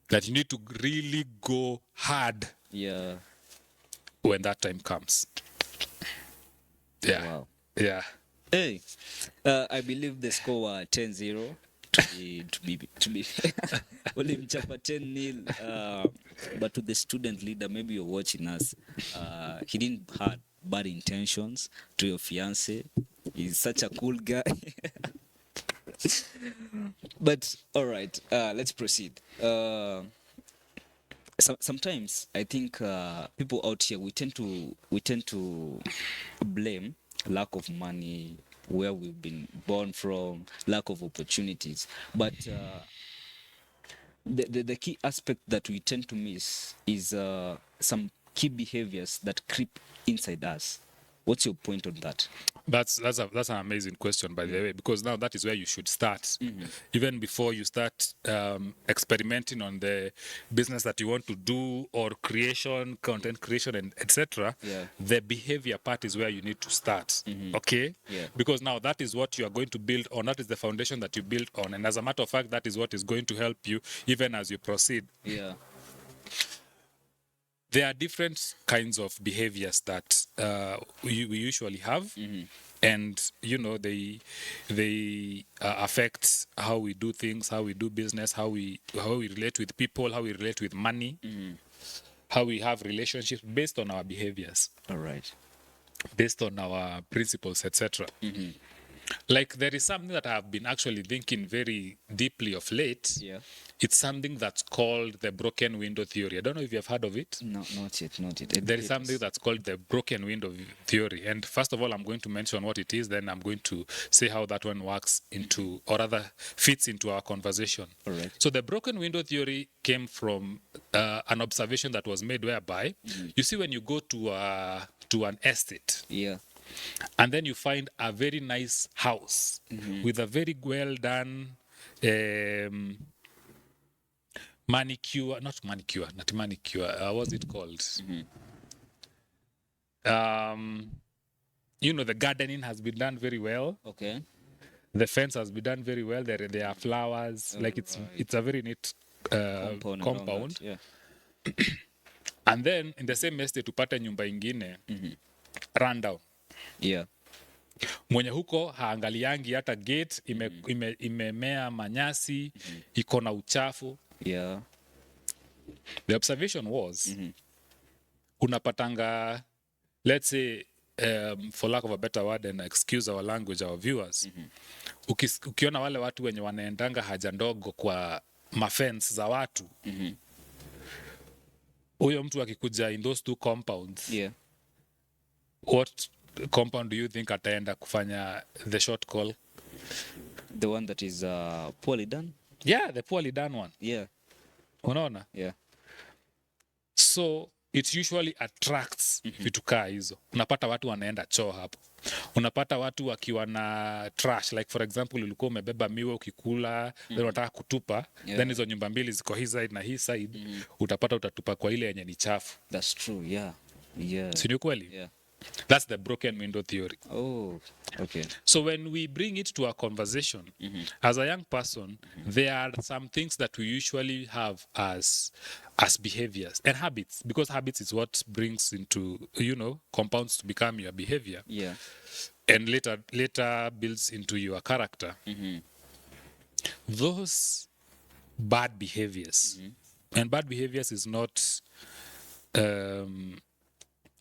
that you need to really go hard Yeah. when that time comes. Yeah. Wow. Yeah. Hey, I believe the score were 10-0 to be only mchapa 10-0, but to the student leader, maybe you're watching us, he didn't have bad intentions to your fiance. He's such a cool guy. But all right, let's proceed. Sometimes I think people out here, we tend to blame lack of money, where we've been born from, lack of opportunities, but the key aspect that we tend to miss is some key behaviors that creep inside us. What's your point on that? That's an amazing question, by the way, because now that is where you should start. Even before you start experimenting on the business that you want to do, or creation, content creation, and etc. Yeah. The behavior part is where you need to start. Okay? Yeah. Because now that is what you are going to build on. That is the foundation that you build on, and as a matter of fact, that is what is going to help you even as you proceed. Yeah. There are different kinds of behaviors that we usually have, and they affect how we do things, how we do business, how we relate with people, how we relate with money, how we have relationships based on our behaviors, All right. based on our principles, etc. Like, there is something that I have been actually thinking very deeply of late. Yeah. It's something that's called the broken window theory. I don't know if you have heard of it. No, not yet. There is something that's called the broken window theory. And first of all, I'm going to mention what it is. Then I'm going to say how that one works into, or rather fits into our conversation. All right. So the broken window theory came from an observation that was made whereby, you see, when you go to an estate, Yeah. and then you find a very nice house with a very well done manicure, not manicure, what's it called? The gardening has been done very well. Okay. The fence has been done very well. There are flowers. Like, it's a very neat compound. Yeah. And then in the same estate upate nyumba ingine rundown. Yeah. Mwenye huko haangaliangi hata gate imemea manyasi, iko na uchafu. Yeah. The observation was, unapatanga, let's say, for lack of a better word, and excuse our language, our viewers, ukiona wale watu wenye wanaendanga haja ndogo kwa mafence za watu, huyo mtu akikuja in those two compounds, Yeah. what compound do you think ataenda kufanya the short call? The one that is poorly done. Yeah, the poorly done one. Yeah. Unaona? Yeah. So it usually attracts vitu kaa hizo. Unapata watu wanaenda choo hapo. Unapata watu wakiwa na trash, like for example ulikuwa umebeba miwa ukikula, then unataka kutupa, then hizo nyumba mbili ziko hii side na hii side, utapata utatupa kwa ile yenye ni chafu. That's true. Yeah. Yeah. Si ni kweli? Yeah. That's the broken window theory. Oh, okay. So when we bring it to our conversation, as a young person, there are some things that we usually have as behaviors and habits, because habits is what brings into, compounds to become your behavior. Yeah. And later builds into your character. Those bad behaviors, and bad behaviors is not,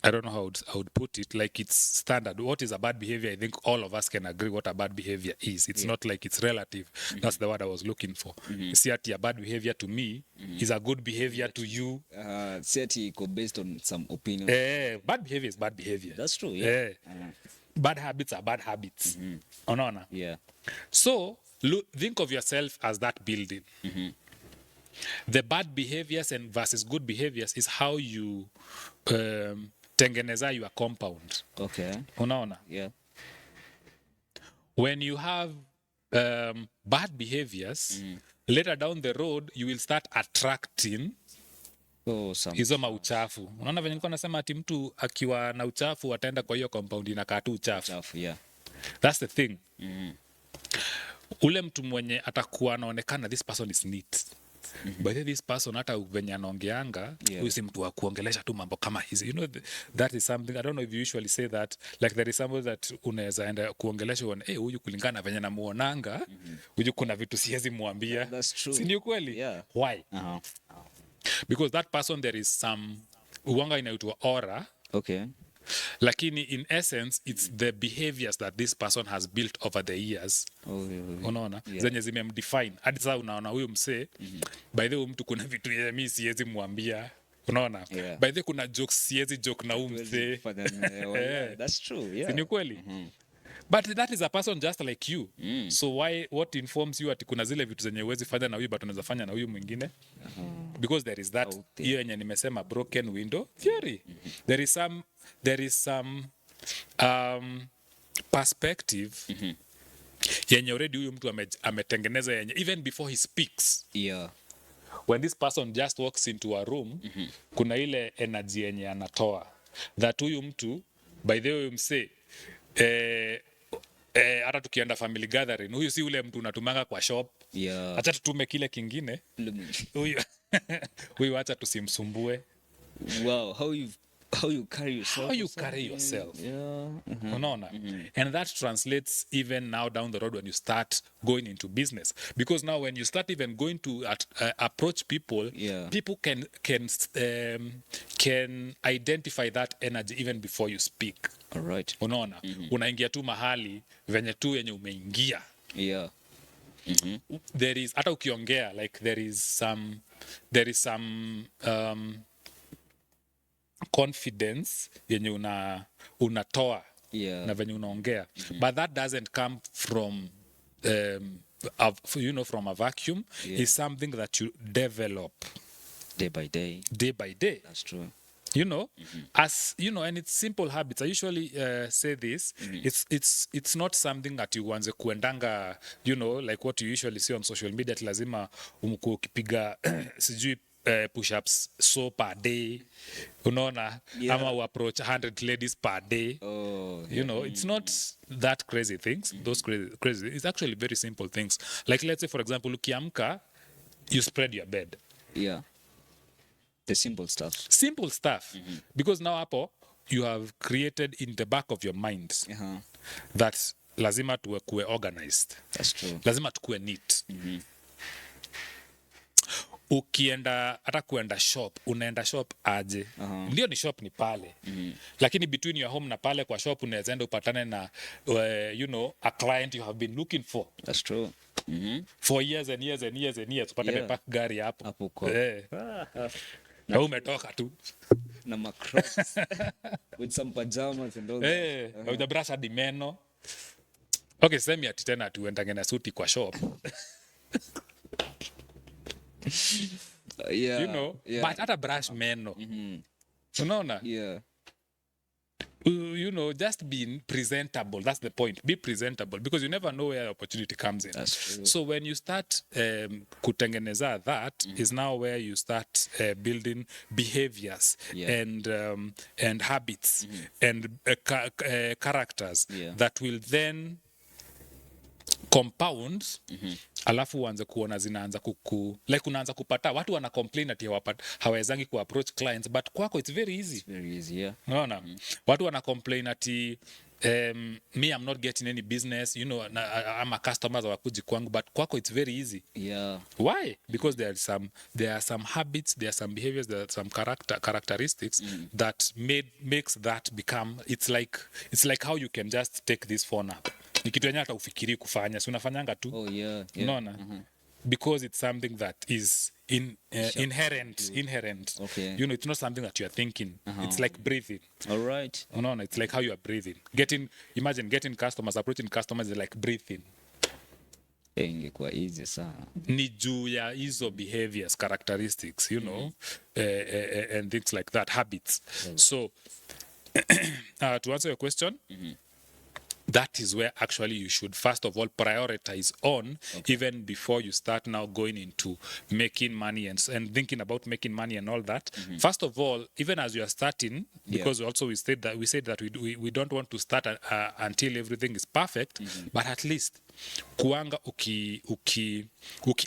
I don't know how I would put it, like it's standard. What is a bad behavior? I think all of us can agree what a bad behavior is. It's not like it's relative. That's the word I was looking for. See, a bad behavior to me is a good behavior to you. See, based on some opinion. Bad behavior is bad behavior. That's true, yeah. Bad habits are bad habits. Unaona? Yeah. So, think of yourself as that building. The bad behaviors and versus good behaviors is how you tengeneza your compound. Okay. Unaona? Yeah. When you have bad behaviors, later down the road, you will start attracting hizo mauchafu. Unaona venye nilikuwa nasema ati mtu akiwa na uchafu ataenda kwa hiyo compound inakaa tu uchafu. Yeah. That's the thing. Ule mtu mwenye atakuwa anaonekana this person is neat. by the way, this person hata venye anaongeanga huyu si mtu wa kuongelesha tu mambo kama hizi, that is something, I don't know if you usually say that, like there is somebody that unaweza enda kuongelesha uone huyu kulingana venye namuonanga huyu kuna vitu siwezi mwambia. Si ndio kweli? Why? Because that person there is some uwanga inaitwa aura. Lakini in essence it's the behaviors that this person has built over the years. Unaona? Zenye zimemdefine. Hadi sasa unaona huyu msee by the way mtu kuna vitu yeye mimi siwezi mwambia. Unaona? By the way kuna jokes siwezi joke na huyu msee. That's true. Ni kweli? But that is a person just like you. So what informs you ati kuna zile vitu zenye huwezi fanya na huyu but unaweza fanya na huyu mwingine? Because there is that hiyo yenye nimesema broken window theory. There is some perspective yenye already huyu mtu ametengeneza yenye even before he speaks. When this person just walks into a room, kuna ile energy yenye anatoa that huyu mtu by the way msee hata tukienda family gathering huyu si ule mtu unatumanga kwa shop. Acha tutume kile kingine huyu acha tusimsumbue. Wow, how you carry yourself. Unaona? And that translates even now down the road when you start going into business, because now when you start even going to approach people, people can identify that energy even before you speak. Unaona? Unaingia tu mahali venye tu yenye umeingia. There is hata ukiongea like there is some confidence yenye unatoa na venye unaongea, but that doesn't come from from a vacuum. It's something that you develop day by day. That's true. As and it's simple habits. I usually say this. It's not something that you uanze kuendanga, like what you usually see on social media, lazima ukipiga sijui push-ups so per day, unaona, ama u approach 100 ladies per day. It's not that crazy things. Those crazy. It's actually very simple things. Like let's say for example, ukiamka, you spread your bed. The simple stuff. Because now hapo you have created in the back of your mind that lazima tuwe organized. That's true. Lazima tuwe neat. Ukienda hata kuenda shop, unaenda shop aje? Ndio ni shop ni pale. Lakini between your home na pale kwa shop unaweza enda upatane na a client you have been looking for. That's true. For years and years and years and years upate mepark gari hapo. Na umetoka tu na macross with some pajamas and all that. With the brush hadi meno. Okay, semi ati tena tuendage na suti kwa shop. But hata brush meno. Unaona? Just being presentable. That's the point. Be presentable, because you never know where the opportunity comes in. That's true. So when you start kutengeneza that is now where you start building behaviors and habits and characters that will then compound. Alafu uanze kuona zinaanza like unaanza kupata watu wana complain ati hawawezangi ku approach clients, but kwako it's very easy. Unaona? Watu wana complain ati me I'm not getting any business, I'm a customer wakuji kwangu, but kwako it's very easy. Why? Because there are some habits, there are some behaviors, there are some characteristics that makes that become, it's like how you can just take this phone up. Ni kitu yenye hata ufikiri kufanya, si unafanyanga tu. Unaona? Because it's something that is inherent. Okay. It's not something that you are thinking. It's like breathing. All right. No, it's like how you are breathing. Imagine getting customers, approaching customers is like breathing. Ingekuwa easy sana. Ni juu ya hizo behaviors, characteristics, and things like that, habits. So, to answer your question, that is where actually you should first of all prioritize on, even before you start now going into making money and thinking about making money and all that. First of all, even as you are starting, because also we said that we don't want to start until everything is perfect, but at least kuanga uki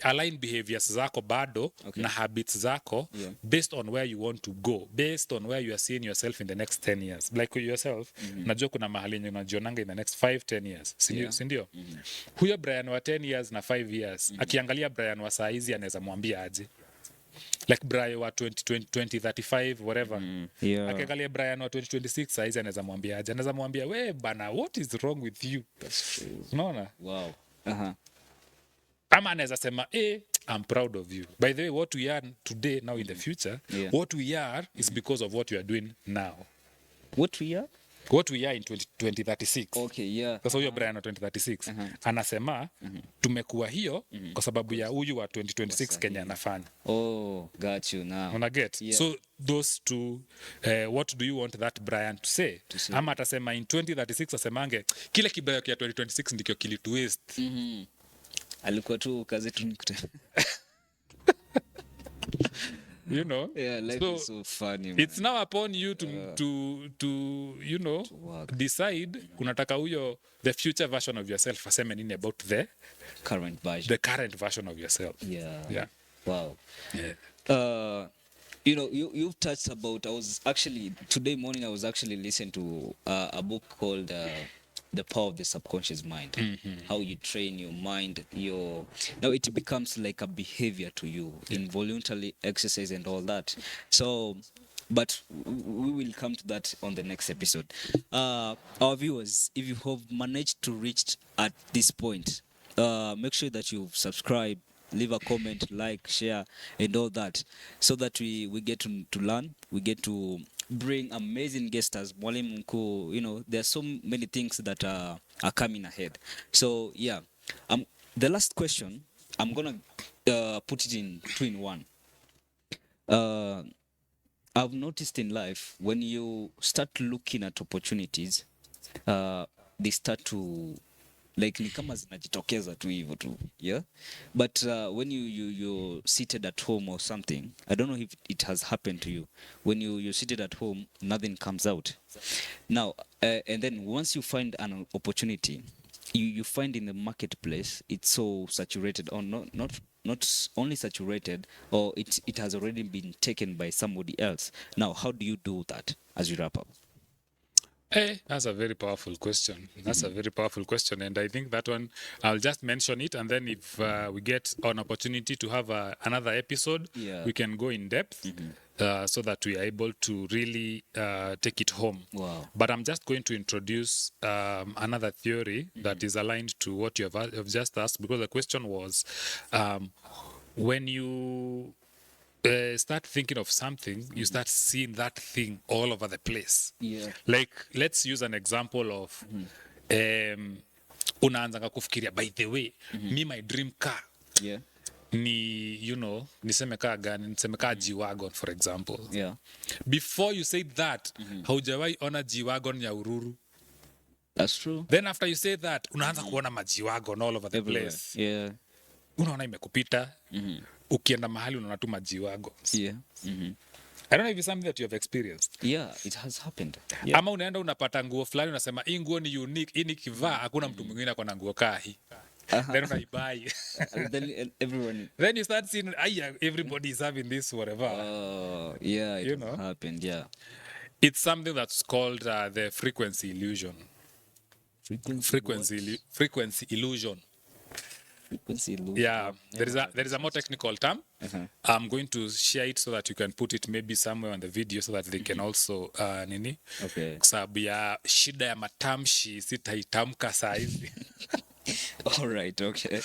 align behaviors zako bado na habits zako based on where you want to go, based on where you are seeing yourself in the next 10 years. Like yourself, najua kuna mahali yenye unajionanga in the next 5-10 years. Sindio? Huyo Brian wa 10 years na 5 years, akiangalia Brian wa saa hizi anaweza mwambia aje? Like Brian wa 2035 whatever. Akiangalia Brian wa 2026 saa hizi anaweza mwambia aje? Anaweza mwambia, we bana, what is wrong with you? That's true. Unaona? Wow. Ama anaweza sema, I'm proud of you. By the way, what we are today, now in the future, what we are is because of what you are doing now. What we are? What we are in 2036. Okay, yeah. Sasa huyo Brian wa 2036 anasema tumekuwa hiyo kwa sababu ya huyu wa 2026 Kenya anafanya. Oh, got you now. Una get? Yeah. So those two, what do you want that Brian to say? Ama atasema in 2036 asemange kile kibrayo kia 2026 ndikyo kilitu waste. Alikuwa tu kazi tu You know, life is so funny, man. It's now upon you to you know, to decide unataka huyo the future version of yourself aseme nini about the current version of yourself. Yeah. Wow. Yeah. You know, you've touched about, today morning I was actually listening to a book called The Power of the Subconscious Mind. How you train your mind, now it becomes like a behavior to you, involuntary exercise and all that. So, but we will come to that on the next episode. Our viewers, if you have managed to reach at this point, make sure that you subscribe, leave a comment, like, share, and all that, so that we get to learn, we get to bring amazing guests as Mwalimu, Mkuu. You know, there are so many things that are coming ahead. So yeah, the last question, I'm gonna put it in 2 in 1. I've noticed in life, when you start looking at opportunities, they start to, like, ni kama zinajitokeza tu hivyo tu, yeah. But when you're seated at home or something, I don't know if it has happened to you. When you're seated at home, nothing comes out. Now, and then once you find an opportunity, you find in the marketplace it's so saturated, or not only saturated, or it has already been taken by somebody else. Now, how do you do that as you wrap up? Hey, that's a very powerful question. A very powerful question. And I think that one, I'll just mention it. And then if we get an opportunity to have another episode, we can go in depth so that we are able to really take it home. Wow. But I'm just going to introduce another theory that is aligned to what you have just asked, because the question was, when you start thinking of something, you start seeing that thing all over the place. Yeah. Like, let's use an example of unaanzanga kufikiria, by the way, me, my dream car. Yeah. Niseme kaa G-Wagon, for example. Yeah. Before you say that, haujawai ona G-Wagon ya Ururu. That's true. Then after you say that, unaanza kuona ma-G-Wagon all over the place. Yeah. Unaona imekupita. Ukienda mahali unaona tu G-Wagons. Yeah. I don't know if it's something that you have experienced. Yeah, it has happened. Yeah. Ama unaenda unapata nguo fulani unasema hii nguo ni unique, hii nikivaa hakuna mtu mwingine ako na nguo kaa hii. Then unaibuy. Then everyone. Then you start seeing, everybody is having this whatever. Yeah, it has happened. Yeah. It's something that's called the frequency illusion. Frequency illusion. Frequency illusion. Yeah, there is a more technical term. I'm going to share it so that you can put it maybe somewhere on the video so that they can also Okay. Sababu ya shida ya matamshi sitaitamka saa hizi. All right, okay.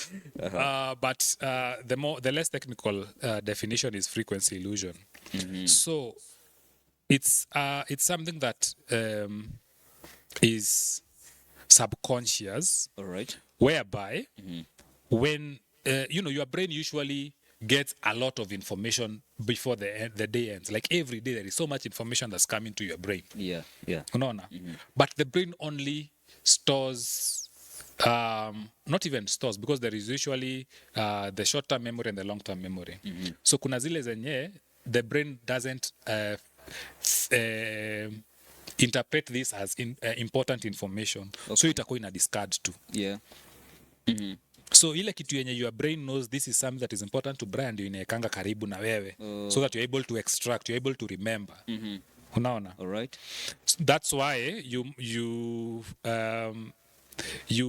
But the less technical definition is frequency illusion. So it's something that is subconscious. All right. Whereby when your brain usually gets a lot of information before the day ends. Like every day there is so much information that's coming to your brain. Yeah. Unaona? But the brain only stores, not even stores, because there is usually the short-term memory and the long-term memory. So kuna zile zenye the brain doesn't interpret this as important information. Okay. So itakuwa ina discard too. Yeah. So ile kitu yenye your brain knows this is something that is important to Brian ndio inaekanga karibu na wewe. So that you're able to extract, you're able to remember. Unaona? All right. That's why you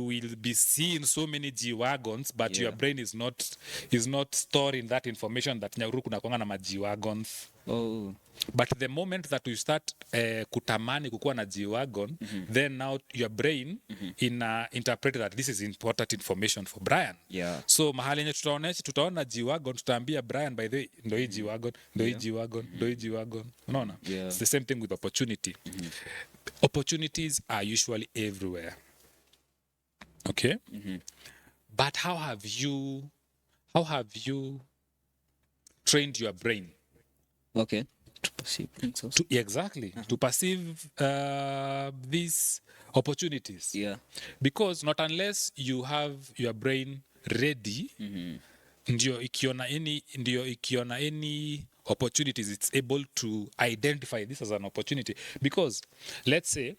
will be seeing so many G-Wagons, but your brain is not storing that information that Nyahururu kuna kwanga na ma-G-Wagons. Oh. But the moment that you start kutamani kukuwa na G-Wagon, then now your brain interpret that this is important information for Brian. Yeah. So mahali yenye tutaona G-Wagon, tutaambia Brian, by the way, ndo hii G-Wagon, ndo hii G-Wagon, ndo hii G-Wagon. Unaona? Yeah. It's the same thing with opportunity. Opportunities are usually everywhere. Okay? But how have you trained your brain? Okay. To perceive things also. To perceive these opportunities. Yeah. Because not unless you have your brain ready, ndio ikiona any opportunities, it's able to identify this as an opportunity. Because let's say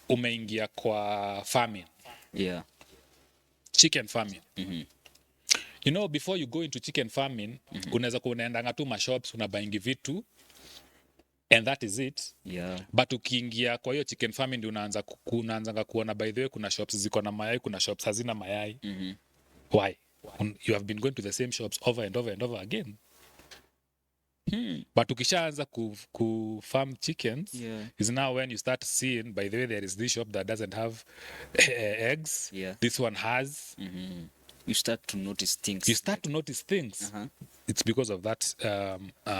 umeingia kwa farming. Yeah. Chicken farming. You know, before you go into chicken farming, unaweza kunaendanga tu mashops, unabaingi vitu, and that is it. Yeah. But ukiingia kwa hiyo chicken farming ndio unaanza kuona, by the way, kuna shops ziko na mayai, kuna shops hazina mayai. Why? You have been going to the same shops over and over and over again. But ukishaanza ku farm chickens, is now when you start seeing, by the way, there is this shop that doesn't have eggs. Yeah. This one has. You start to notice things. It's because of that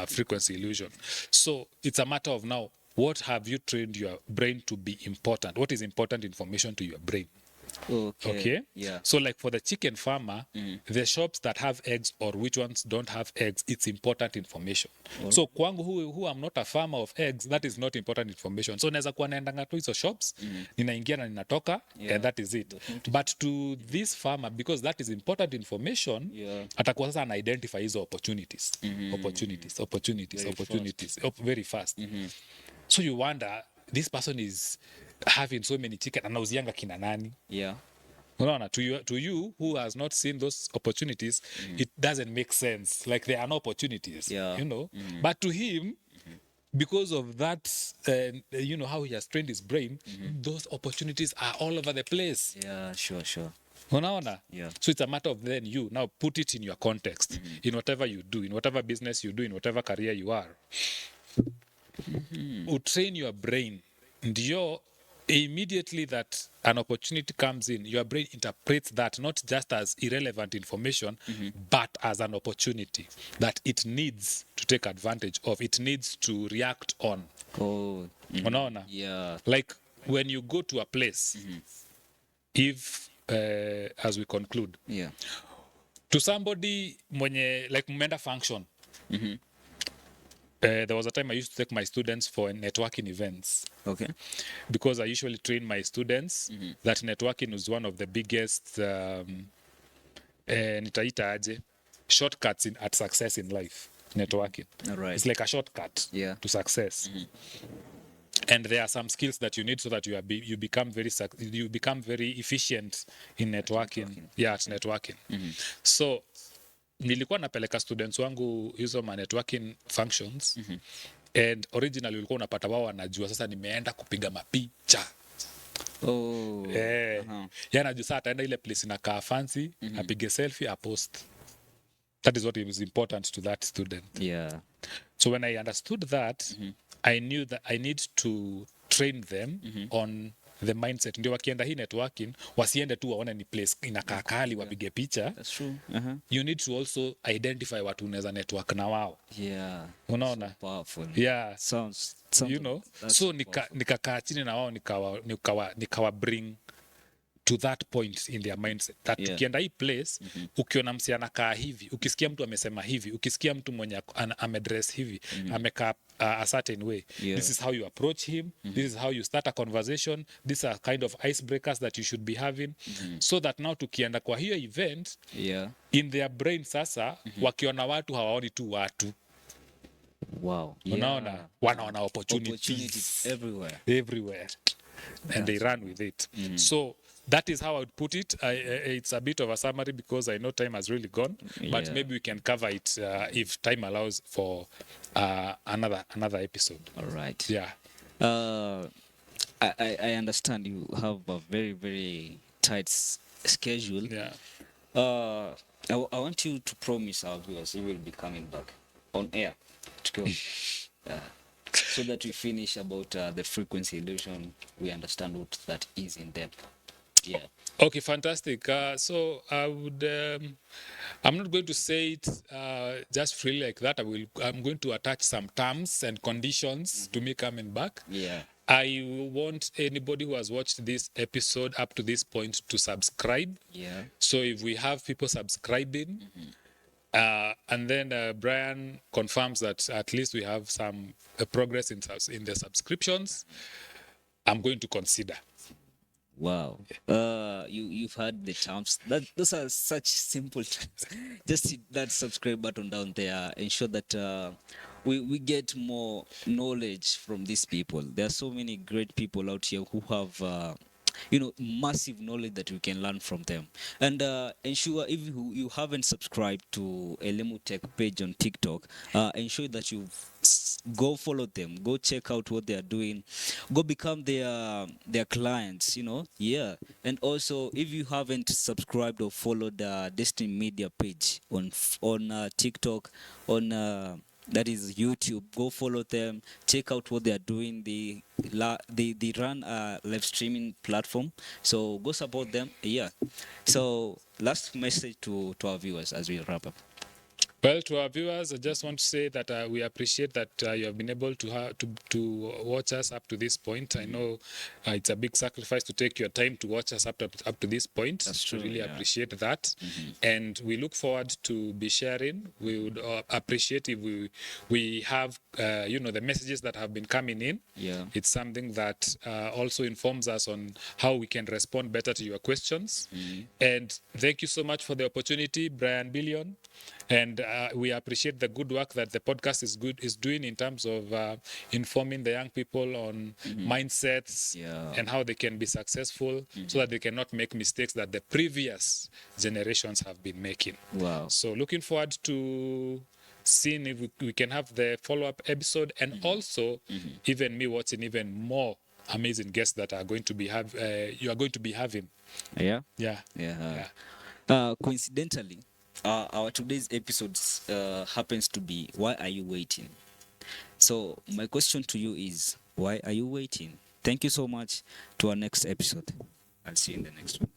frequency illusion. So it's a matter of now, what have you trained your brain to be important? What is important information to your brain? Okay? Yeah. So like for the chicken farmer, the shops that have eggs or which ones don't have eggs, it's important information. So kwangu who I'm not a farmer of eggs, that is not important information. So naweza kuwa naendanga tu hizo shops, ninaingia na ninatoka, and that is it. But to this farmer, because that is important information, atakuwa sasa ana identify hizo opportunities. Opportunities. Very fast. So you wonder, this person is having so many chicken, anauzianga kina nani? Yeah. Unaona, to you who has not seen those opportunities, it doesn't make sense. Like there are no opportunities, you know. But to him, because of that, you know, how he has trained his brain, those opportunities are all over the place. Yeah, sure. Unaona? Yeah. So it's a matter of then you now put it in your context, in whatever you do, in whatever business you do, in whatever career you are. Train your brain. Ndio, immediately that an opportunity comes in, your brain interprets that not just as irrelevant information, but as an opportunity that it needs to take advantage of, it needs to react on. Unaona? Yeah. Like when you go to a place, if, as we conclude, to somebody mwenye, like mmeenda function, there was a time I used to take my students for networking events. Okay. Because I usually train my students that networking is one of the biggest nitaita aje, shortcuts at success in life. Networking. All right. It's like a shortcut to success. And there are some skills that you need so that you become very efficient in networking. Yeah, at networking. So nilikuwa napeleka students wangu hizo ma networking functions, and originally ulikuwa unapata wao wanajua sasa nimeenda kupiga mapicha. Yanajua sasa ataenda ile place inakaa fancy, apige selfie, a post. That is what was important to that student. Yeah. So when I understood that, I knew that I need to train them on the mindset. Ndio wakienda hii networking, wasiende tu waone ni place inakaa kali wapige picha. That's true. You need to also identify watu unaweza network na wao. Yeah. Unaona? So powerful. Yeah. Sounds you know? So nikakaa chini na wao nikawa bring to that point in their mindset that tukienda hii place, ukiona msi anakaa hivi, ukisikia mtu amesema hivi, ukisikia mtu mwenye amedress hivi, amekaa a certain way, this is how you approach him, this is how you start a conversation, these are kind of icebreakers that you should be having, so that now tukienda kwa hiyo event, in their brain sasa, wakiona watu hawaoni tu watu. Wow. Unaona? Wanaona opportunities everywhere. And they run with it. So that is how I would put it. It's a bit of a summary because I know time has really gone, but Yeah. maybe we can cover it if time allows for another episode. All right. Yeah. I understand you have a very, very tight schedule. Yeah. I want you to promise our viewers you will be coming back on air to go. So that we finish about the frequency illusion. We understand what that is in depth. Yeah. Okay, fantastic. So I would, I'm not going to say it just freely like that. I'm going to attach some terms and conditions to me coming back. Yeah. I want anybody who has watched this episode up to this point to subscribe. Yeah. So if we have people subscribing, and then Brian confirms that at least we have some progress in the subscriptions, I'm going to consider. Wow. You've heard the terms. Those are such simple terms. Just hit that subscribe button down there. Ensure that we get more knowledge from these people. There are so many great people out here who have massive knowledge that we can learn from them. And ensure if you haven't subscribed to Mwalimu Tech page on TikTok, ensure that you go follow them, go check out what they are doing, go become their clients, yeah. And also, if you haven't subscribed or followed the Destiny Media page on TikTok, on that is YouTube, go follow them, check out what they are doing. They run a live streaming platform, so go support them. Yeah. So last message to our viewers as we wrap up. Well, to our viewers, I just want to say that we appreciate that you have been able to watch us up to this point. I know it's a big sacrifice to take your time to watch us up to this point. That's true. We really Yeah. appreciate that, and we look forward to be sharing. We would appreciate if we have the messages that have been coming in. Yeah. It's something that also informs us on how we can respond better to your questions. And thank you so much for the opportunity, Brian Billion. And we appreciate the good work that the podcast is doing in terms of informing the young people on mindsets and how they can be successful, so that they cannot make mistakes that the previous generations have been making. Wow. So looking forward to seeing if we can have the follow-up episode, and also even me watching even more amazing guests that are going to be you are going to be having. Yeah. Yeah. Yeah. Coincidentally, our today's episode happens to be "Why Are You Waiting?" So my question to you is, why are you waiting? Thank you so much. To our next episode. I'll see you in the next one.